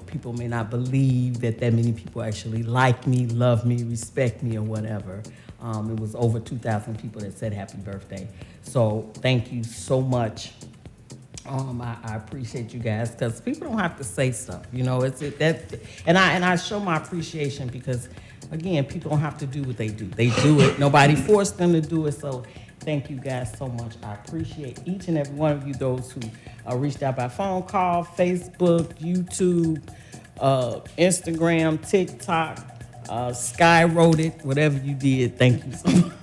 people may not believe that many people actually like me, love me, respect me, or whatever. It was over 2,000 people that said happy birthday. So thank you so much. I appreciate you guys because people don't have to say stuff, and I show my appreciation because again, people don't have to do what they do. They do it. Nobody forced them to do it. So thank you guys so much. I appreciate each and every one of you, those who reached out by phone call, Facebook, YouTube, Instagram, TikTok, skywrote whatever you did. Thank you so much.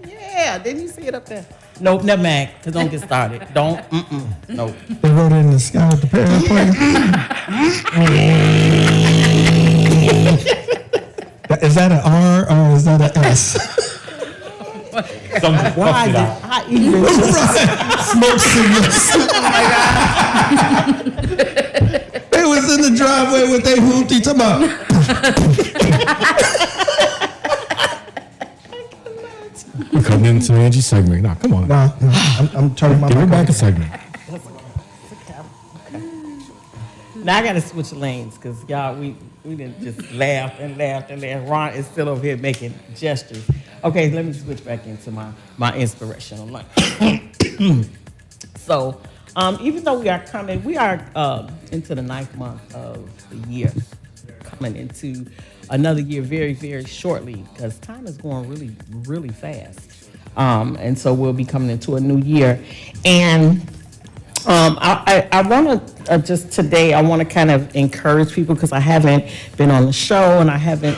Yeah, didn't you see it up there? Nope, never mind, because don't get started. Don't, nope. They wrote it in the sky with the parent plane. Is that an R or is that an S? Why did I even Smoke signals. Oh my God. They was in the driveway with their hoopty talking about. We're coming into Angie's segment. Nah, come on. Nah, I'm turning my Give her mic back a off. segment. Now I gotta switch lanes because y'all, we didn't just laugh and laugh and laugh. Ron is still over here making gestures. Okay, let me switch back into my inspirational line. So, even though we are into the 9th month of the year, coming into another year very, very shortly because time is going really, really fast. And so we'll be coming into a new year. And I want to just today, I want to kind of encourage people because I haven't been on the show and I haven't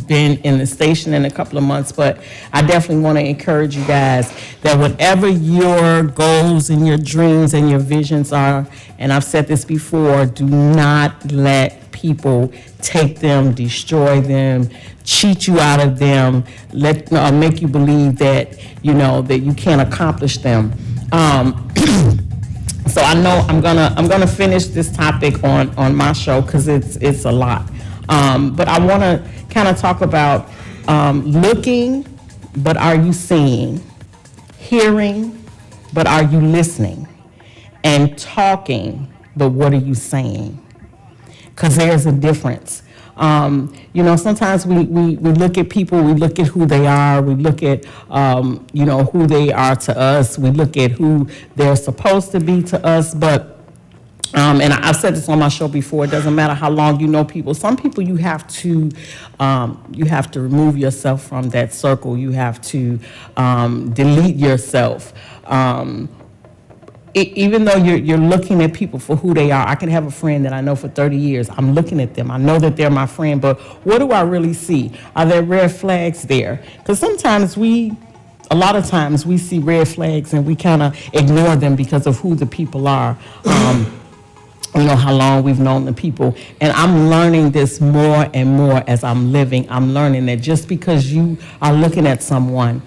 been in the station in a couple of months, but I definitely want to encourage you guys that whatever your goals and your dreams and your visions are, and I've said this before, do not let people take them, destroy them, cheat you out of them, make you believe that, that you can't accomplish them. So I know I'm gonna finish this topic on my show because it's a lot. But I want to kind of talk about looking, but are you seeing? Hearing, but are you listening? And talking, but what are you saying? Because there's a difference. Sometimes we look at people, we look at who they are, we look at, who they are to us, we look at who they're supposed to be to us, but And I've said this on my show before. It doesn't matter how long you know people. Some people you have to remove yourself from that circle. You have to delete yourself. Even though you're looking at people for who they are. I can have a friend that I know for 30 years. I'm looking at them. I know that they're my friend, but what do I really see? Are there red flags there? Because a lot of times we see red flags and we kind of ignore them because of who the people are. How long we've known the people. And I'm learning this more and more as I'm living. I'm learning that just because you are looking at someone,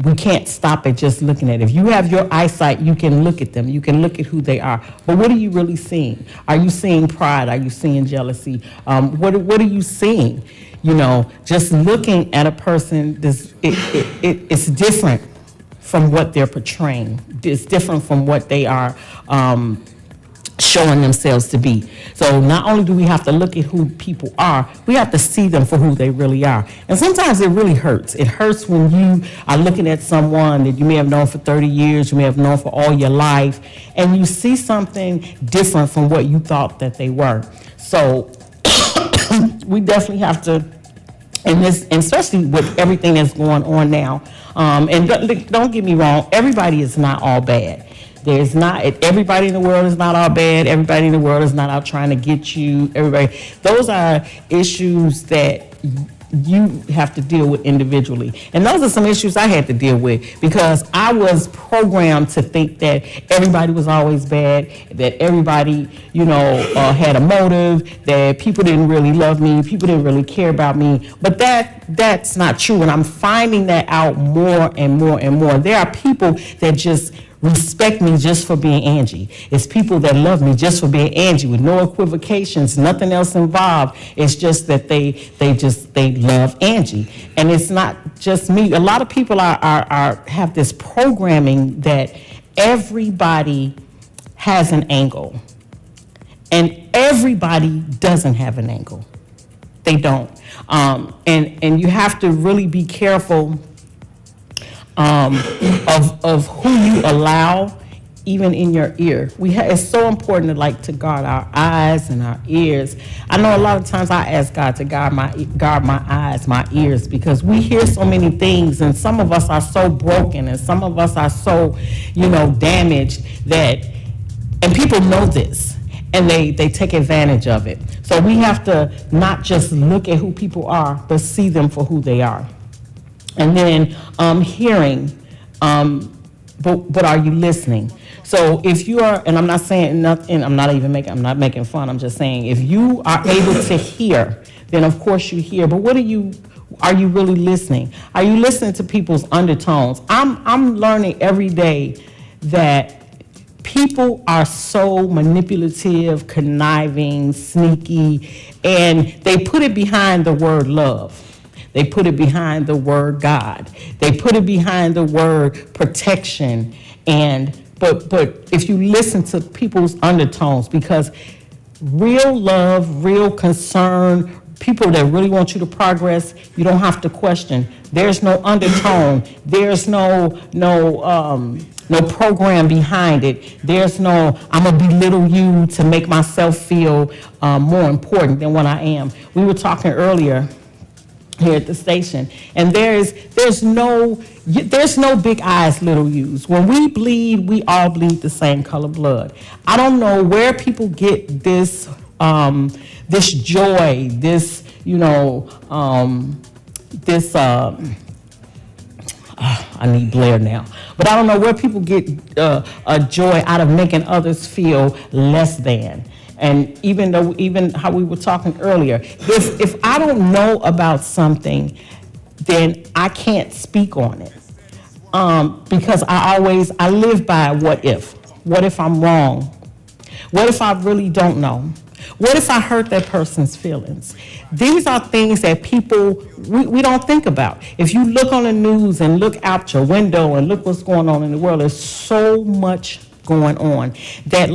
we can't stop at just looking at it. If you have your eyesight, you can look at them. You can look at who they are. But what are you really seeing? Are you seeing pride? Are you seeing jealousy? What are you seeing? Just looking at a person, it's different from what they're portraying. It's different from what they are showing themselves to be. So not only do we have to look at who people are, we have to see them for who they really are. And sometimes it really hurts. It hurts when you are looking at someone that you may have known for 30 years, you may have known for all your life, and you see something different from what you thought that they were. So we definitely have to, and especially with everything that's going on now, and don't get me wrong, everybody is not all bad. Everybody in the world is not all bad. Everybody in the world is not out trying to get you. Those are issues that you have to deal with individually. And those are some issues I had to deal with because I was programmed to think that everybody was always bad, that everybody, had a motive, that people didn't really love me, people didn't really care about me. But that's not true. And I'm finding that out more and more and more. There are people that just respect me just for being Angie. It's people that love me just for being Angie with no equivocations, nothing else involved. It's just that they love Angie. And it's not just me. A lot of people have this programming that everybody has an angle. And everybody doesn't have an angle. They don't. And you have to really be careful of who you allow even in your ear. It's so important to guard our eyes and our ears. I know a lot of times I ask God to guard my eyes, my ears, because we hear so many things, and some of us are so broken, and some of us are so, damaged and people know this, and they take advantage of it. So we have to not just look at who people are, but see them for who they are. And then hearing, but are you listening? So if you are, and I'm not saying nothing, I'm not making fun, I'm just saying, if you are able to hear, then of course you hear, but are you really listening? Are you listening to people's undertones? I'm learning every day that people are so manipulative, conniving, sneaky, and they put it behind the word love. They put it behind the word God. They put it behind the word protection. But if you listen to people's undertones, because real love, real concern, people that really want you to progress, you don't have to question. There's no undertone. There's no program behind it. There's no, I'm gonna belittle you to make myself feel more important than what I am. We were talking earlier here at the station, and there's no big eyes, little U's. When we bleed, we all bleed the same color blood. I don't know where people get this this joy, this I need Blair now. But I don't know where people get a joy out of making others feel less than. And even how we were talking earlier, if I don't know about something, then I can't speak on it. Because I live by what if. What if I'm wrong? What if I really don't know? What if I hurt that person's feelings? These are things that people, we don't think about. If you look on the news and look out your window and look what's going on in the world, there's so much going on that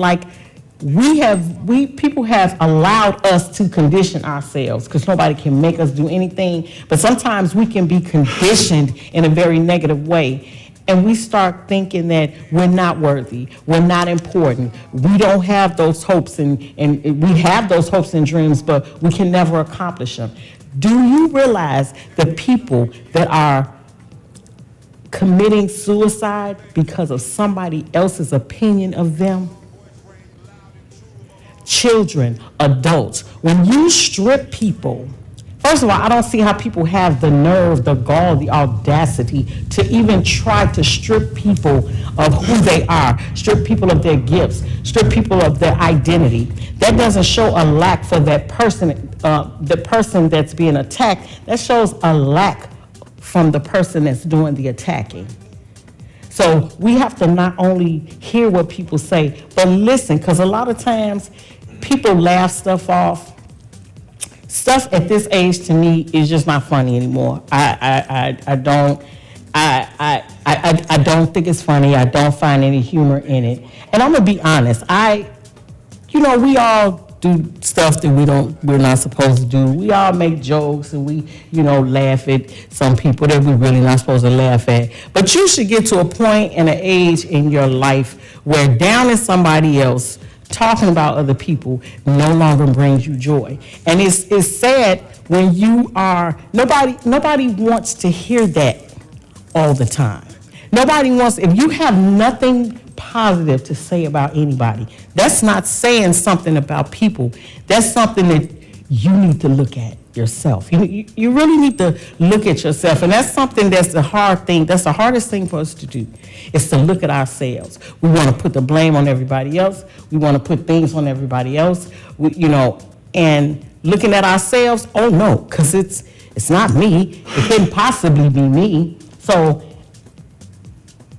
people have allowed us to condition ourselves, because nobody can make us do anything, but sometimes we can be conditioned in a very negative way. And we start thinking that we're not worthy, we're not important, we don't have those hopes, and we have those hopes and dreams, but we can never accomplish them. Do you realize the people that are committing suicide because of somebody else's opinion of them? Children, adults. When you strip people, first of all, I don't see how people have the nerve, the gall, the audacity to even try to strip people of who they are, strip people of their gifts, strip people of their identity. That doesn't show a lack for that person, the person that's being attacked. That shows a lack from the person that's doing the attacking. So we have to not only hear what people say, but listen, because a lot of times people laugh stuff off. Stuff at this age to me is just not funny anymore. I don't think it's funny. I don't find any humor in it. And I'm gonna be honest. We all do stuff that we're not supposed to do. We all make jokes and we, laugh at some people that we're really not supposed to laugh at. But you should get to a point and an age in your life where down at somebody else, talking about other people no longer brings you joy. And it's sad when you are, nobody wants to hear that all the time. Nobody wants, if you have nothing positive to say about anybody, that's not saying something about people. That's something that you need to look at yourself. You really need to look at yourself. And that's something that's the hard thing. That's the hardest thing for us to do, is to look at ourselves. We want to put the blame on everybody else. We want to put things on everybody else. And looking at ourselves, oh no, because it's not me. It couldn't possibly be me. So,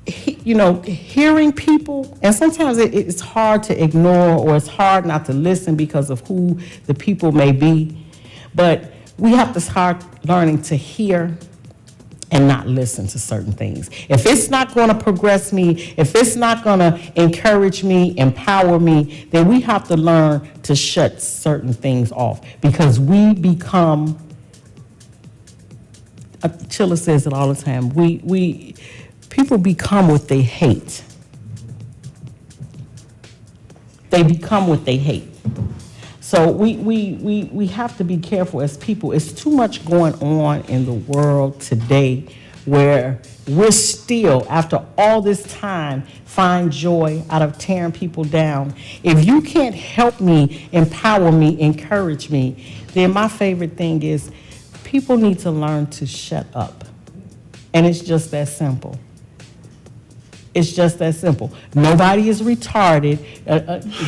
hearing people, and sometimes it's hard to ignore, or it's hard not to listen because of who the people may be. But we have to start learning to hear and not listen to certain things. If it's not going to progress me, if it's not going to encourage me, empower me, then we have to learn to shut certain things off, because we become, Chilla says it all the time, people become what they hate. They become what they hate. So we have to be careful as people. It's too much going on in the world today where we're still, after all this time, find joy out of tearing people down. If you can't help me, empower me, encourage me, then my favorite thing is people need to learn to shut up. And it's just that simple. It's just that simple. Nobody is retarded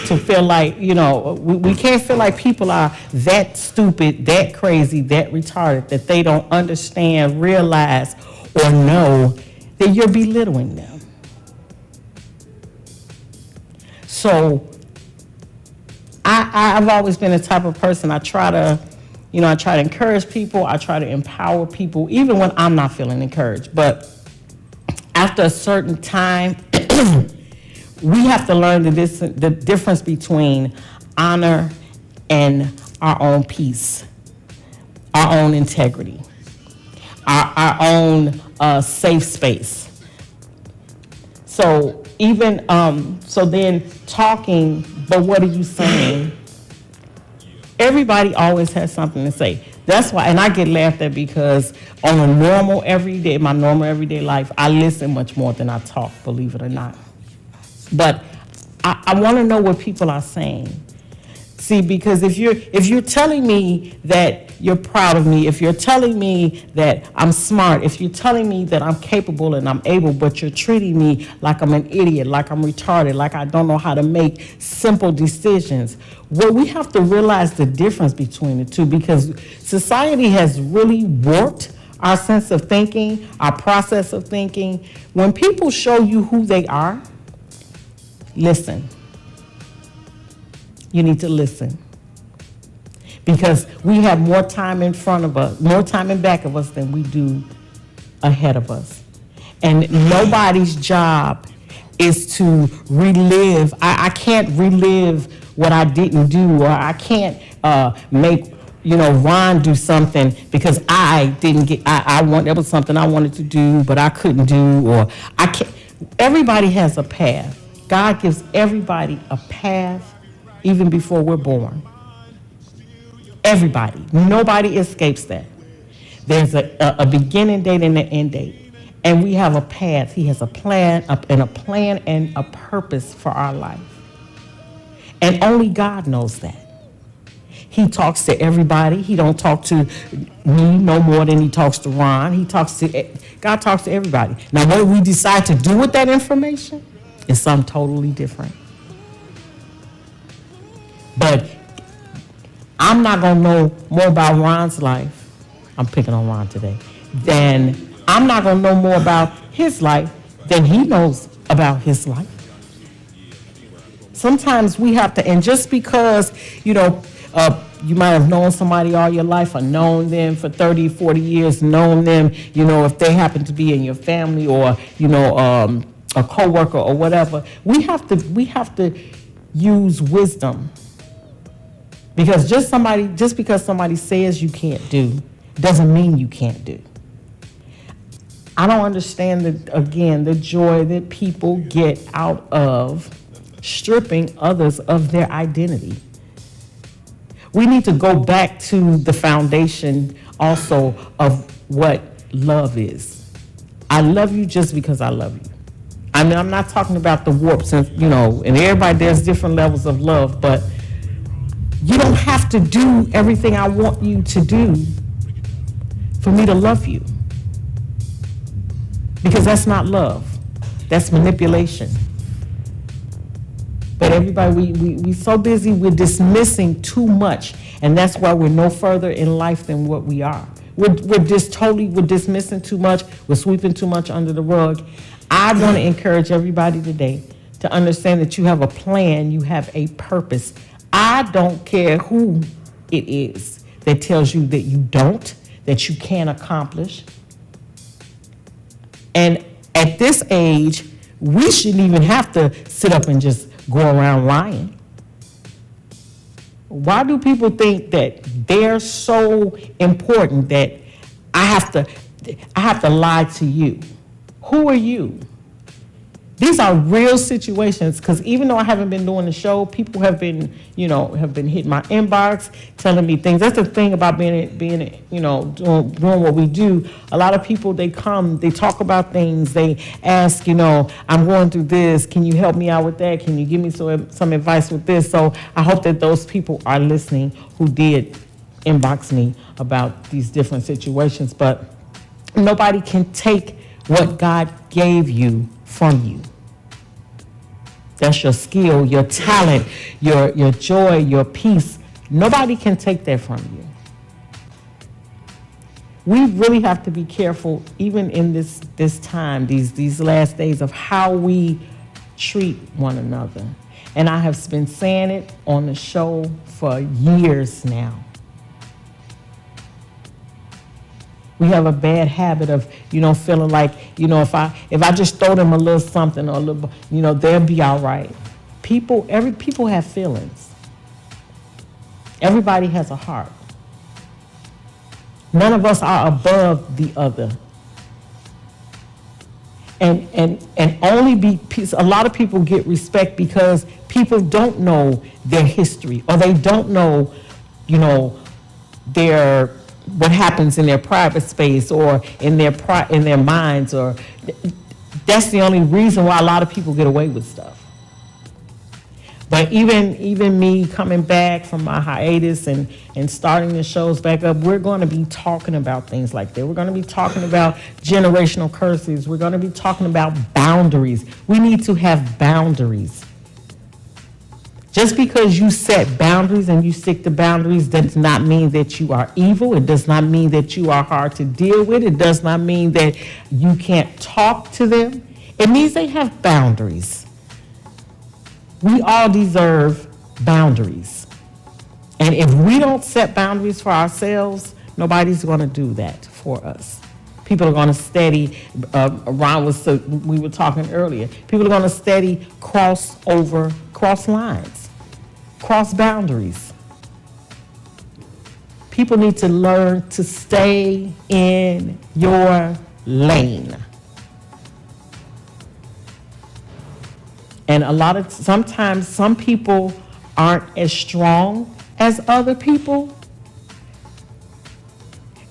to feel like, we can't feel like people are that stupid, that crazy, that retarded, that they don't understand, realize, or know that you're belittling them. So I've always been the type of person, I try to encourage people, I try to empower people, even when I'm not feeling encouraged. But after a certain time, we have to learn the difference between honor and our own peace, our own integrity, our own safe space. So then talking, but what are you saying? Everybody always has something to say. That's why, and I get laughed at because on a normal everyday, my normal everyday life, I listen much more than I talk, believe it or not. But I want to know what people are saying. See, because if you're telling me that you're proud of me, if you're telling me that I'm smart, if you're telling me that I'm capable and I'm able, but you're treating me like I'm an idiot, like I'm retarded, like I don't know how to make simple decisions, well, we have to realize the difference between the two, because society has really warped our sense of thinking, our process of thinking. When people show you who they are, listen. You need to listen. Because we have more time in front of us, more time in back of us than we do ahead of us. And nobody's job is to relive. I can't relive what I didn't do, or I can't make Ron do something because I didn't get, that was something I wanted to do, but I couldn't do, or I can't. Everybody has a path. God gives everybody a path even before we're born. Everybody. Nobody escapes that. There's a beginning date and an end date. And we have a path. He has a plan and a purpose for our life. And only God knows that. He talks to everybody. He don't talk to me no more than he talks to Ron. God talks to everybody. Now, what we decide to do with that information is something totally different. But I'm not going to know more about Ron's life. I'm picking on Ron today. Then I'm not going to know more about his life than he knows about his life. Sometimes we have to, and just because, you might have known somebody all your life or known them for 30, 40 years, known them, if they happen to be in your family or, a coworker or whatever, we have to use wisdom. Because just because somebody says you can't do, doesn't mean you can't do. I don't understand, the joy that people get out of stripping others of their identity. We need to go back to the foundation also of what love is. I love you just because I love you. I mean, I'm not talking about the warps and, and everybody, there's different levels of love, but you don't have to do everything I want you to do for me to love you. Because that's not love. That's manipulation. But everybody, we so busy, we're dismissing too much. And that's why we're no further in life than what we are. We're dismissing too much. We're sweeping too much under the rug. I want to encourage everybody today to understand that you have a plan, you have a purpose. I don't care who it is that tells you that you don't, that you can't accomplish. And at this age, we shouldn't even have to sit up and just go around lying. Why do people think that they're so important that I have to lie to you? Who are you? These are real situations, because even though I haven't been doing the show, people have been hitting my inbox, telling me things. That's the thing about being doing what we do. A lot of people, they come, they talk about things, they ask, I'm going through this, can you help me out with that? Can you give me some advice with this? So I hope that those people are listening who did inbox me about these different situations. But nobody can take what God gave you from you. That's your skill, your talent, your joy, your peace. Nobody can take that from you. We really have to be careful, even in this time, these last days, of how we treat one another. And I have been saying it on the show for years now. We have a bad habit of, feeling like, if I just throw them a little something or a little, they'll be all right. People have feelings. Everybody has a heart. None of us are above the other. And a lot of people get respect because people don't know their history, or they don't know, what happens in their private space or in their minds, or that's the only reason why a lot of people get away with stuff. But even me coming back from my hiatus and starting the shows back up, we're going to be talking about things like that. We're going to be talking about generational curses. We're going to be talking about boundaries. We need to have boundaries. Just because you set boundaries and you stick to boundaries does not mean that you are evil. It does not mean that you are hard to deal with. It does not mean that you can't talk to them. It means they have boundaries. We all deserve boundaries. And if we don't set boundaries for ourselves, nobody's going to do that for us. People are going to steady, we were talking earlier, people are going to steady cross lines. Cross boundaries. People need to learn to stay in your lane. And sometimes some people aren't as strong as other people.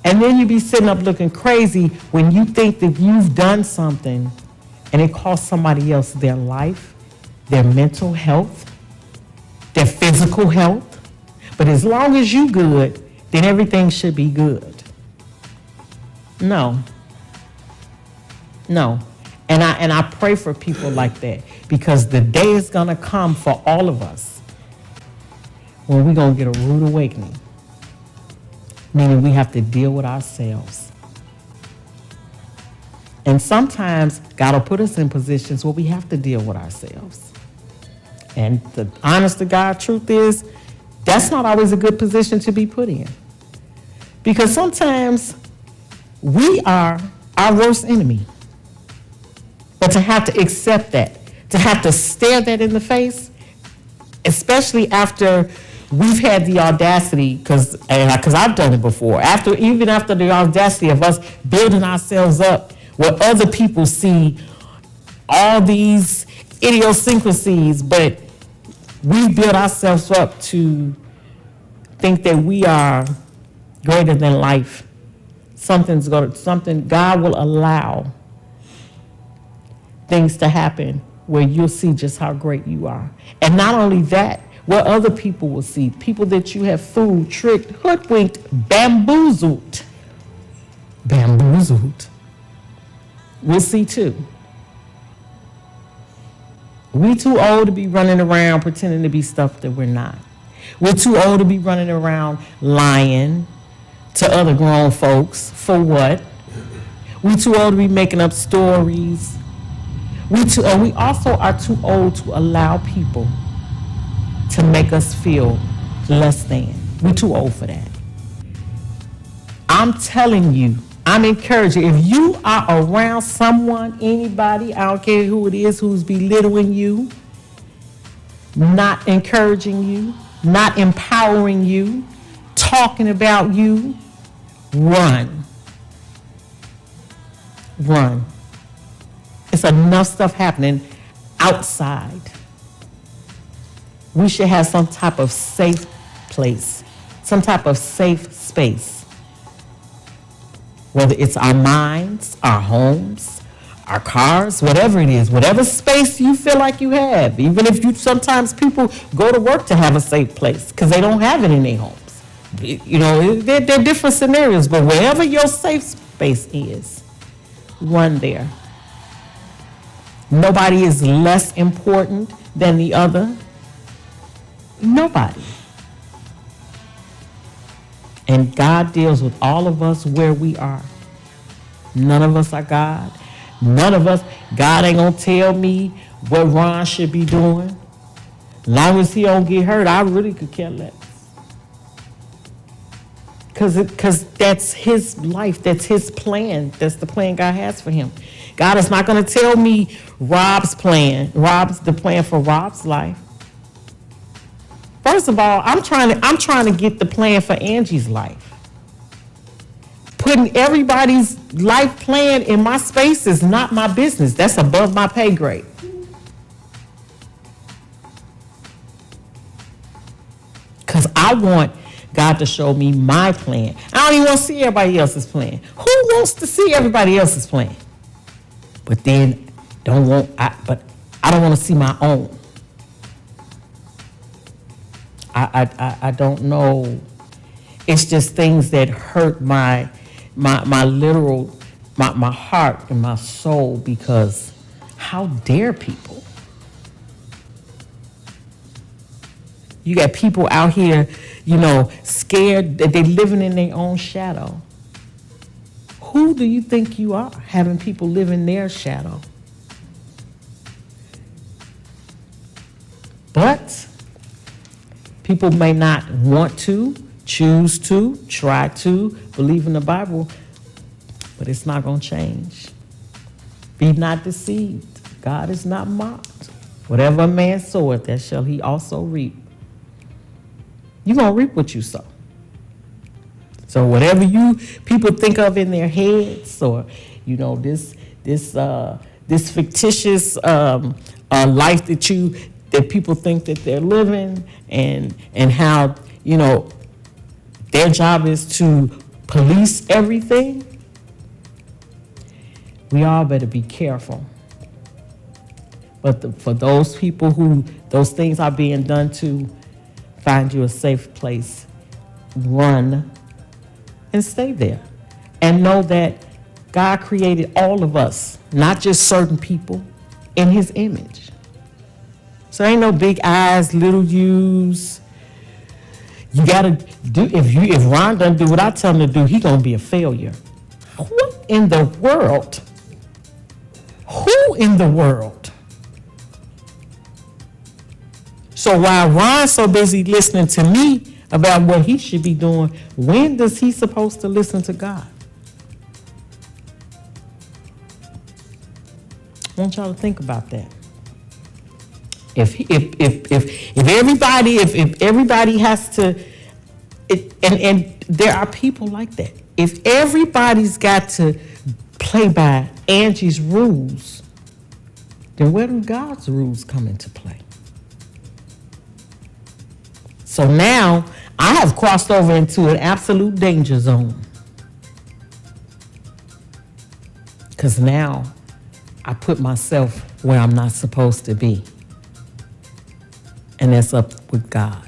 And then you be sitting up looking crazy when you think that you've done something and it cost somebody else their life, their mental health, their physical health. But as long as you good, then everything should be good. No. And I pray for people like that, because the day is going to come for all of us when we're going to get a rude awakening, meaning we have to deal with ourselves. And sometimes God will put us in positions where we have to deal with ourselves. And the honest to God truth is, that's not always a good position to be put in. Because sometimes we are our worst enemy. But to have to accept that, to have to stare that in the face, especially after we've had the audacity, because I've done it before, even after the audacity of us building ourselves up, where other people see all these idiosyncrasies, but we build ourselves up to think that we are greater than life. God will allow things to happen where you'll see just how great you are. And not only that, where other people will see, people that you have fooled, tricked, hoodwinked, bamboozled, we'll see too. We too old to be running around pretending to be stuff that we're not. We're too old to be running around lying to other grown folks. For what? We too old to be making up stories. We also are too old to allow people to make us feel less than. We're too old for that. I'm telling you, I'm encouraging, if you are around someone, anybody, I don't care who it is, who's belittling you, not encouraging you, not empowering you, talking about you, run. Run. It's enough stuff happening outside. We should have some type of safe place, some type of safe space. Whether it's our minds, our homes, our cars, whatever it is, whatever space you feel like you have. Even if sometimes people go to work to have a safe place because they don't have it in their homes. You know, there are different scenarios, but wherever your safe space is, run there. Nobody is less important than the other. Nobody. And God deals with all of us where we are. None of us are God. None of us, God ain't gonna tell me what Ron should be doing. As long as he don't get hurt, I really could care less. Because that's his life, that's his plan, that's the plan God has for him. God is not gonna tell me Rob's the plan for Rob's life. First of all, I'm trying to get the plan for Angie's life. Putting everybody's life plan in my space is not my business. That's above my pay grade. Because I want God to show me my plan. I don't even want to see everybody else's plan. Who wants to see everybody else's plan? But then I don't want to see my own. I don't know. It's just things that hurt my heart and my soul, because how dare people? You got people out here, scared that they're living in their own shadow. Who do you think you are, having people live in their shadow? But people may not want to, choose to, try to believe in the Bible, but it's not going to change. Be not deceived. God is not mocked. Whatever a man soweth, that shall he also reap. You're going to reap what you sow. So whatever people think of in their heads, or this fictitious life that people think that they're living, and how their job is to police everything. We all better be careful. But for those people who those things are being done to, find you a safe place, run, and stay there. And know that God created all of us, not just certain people, in his image. So ain't no big I's, little U's. You gotta do, if Ron doesn't do what I tell him to do, he gonna be a failure. Who in the world? So while Ron's so busy listening to me about what he should be doing, when does he supposed to listen to God? I want y'all to think about that. If everybody has to, and there are people like that. If everybody's got to play by Angie's rules, then where do God's rules come into play? So now I have crossed over into an absolute danger zone. Because now I put myself where I'm not supposed to be. And that's up with God.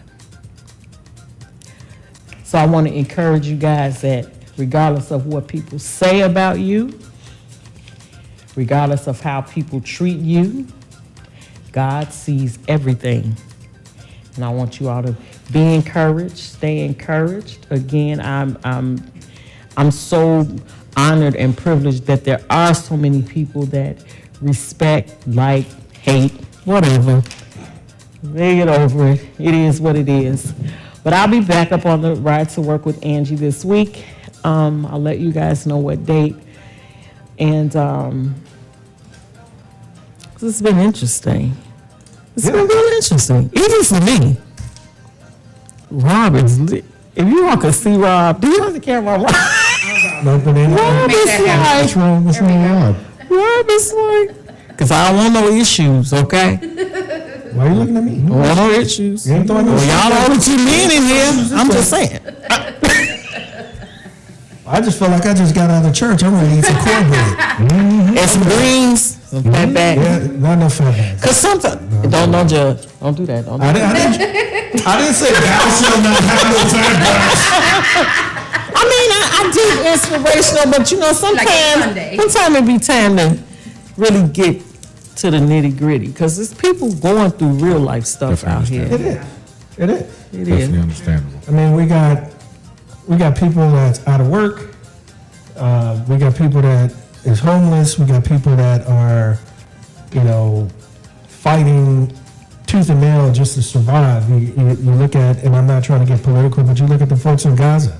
So I want to encourage you guys that regardless of what people say about you, regardless of how people treat you, God sees everything. And I want you all to be encouraged, stay encouraged. Again, I'm so honored and privileged that there are so many people that respect, like, hate, whatever. They get over it. It is what it is. But I'll be back up on the Ride to Work with Angie this week. I'll let you guys know what date. And this has been interesting. It's been really interesting, even for me. Rob is lit. If you all could see Rob, do you have to care about Rob? Rob is like, what's wrong with Rob? Rob is like, because I don't want no issues, okay? Why are you looking at me? I don't want no issues. You ain't throwing no Y'all know the 2 men in here. I'm just saying. I just feel like I just got out of church. I'm ready to eat some cornbread. And some greens. Some fat back. Yeah, not no fat back. Because sometimes, don't judge. Don't do that. Don't do I that. didn't say that shall not have no fat back. I mean, I do inspirational, but sometimes it be time to really get to the nitty gritty because it's people going through real life stuff out here. It is. Definitely understandable. I mean, we got people that's out of work. We got people that is homeless. We got people that are, fighting tooth and nail just to survive. You look at, and I'm not trying to get political, but you look at the folks in Gaza.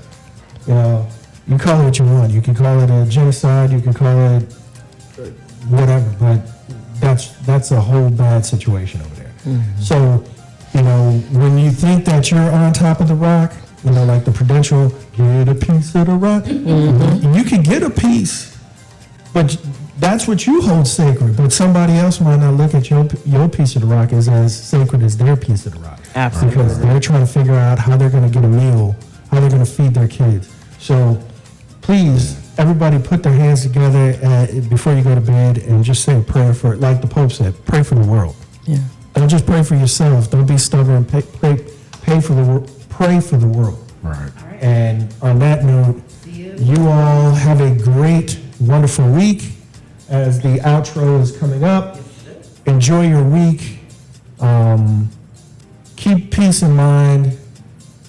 You call it what you want. You can call it a genocide. You can call it whatever, but that's a whole bad situation over there. Mm-hmm. So, when you think that you're on top of the rock, like the Prudential, get a piece of the rock. Mm-hmm. You can get a piece, but that's what you hold sacred. But somebody else might not look at your piece of the rock as sacred as their piece of the rock. Absolutely. Because they're trying to figure out how they're going to get a meal, how they're going to feed their kids. So please, everybody put their hands together before you go to bed and just say a prayer for, like the Pope said, pray for the world. Yeah. Don't just pray for yourself. Don't be stubborn. Pray for the world. Right. And on that note, you all have a great, wonderful week as the outro is coming up. Enjoy your week. Keep peace in mind,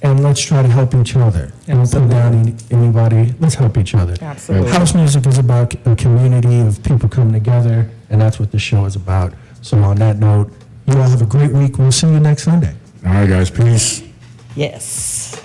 and let's try to help each other. Don't put down anybody. Let's help each other. Absolutely. House music is about a community of people coming together, and that's what the show is about. So on that note, you all have a great week. We'll see you next Sunday. All right, guys. Peace. Yes.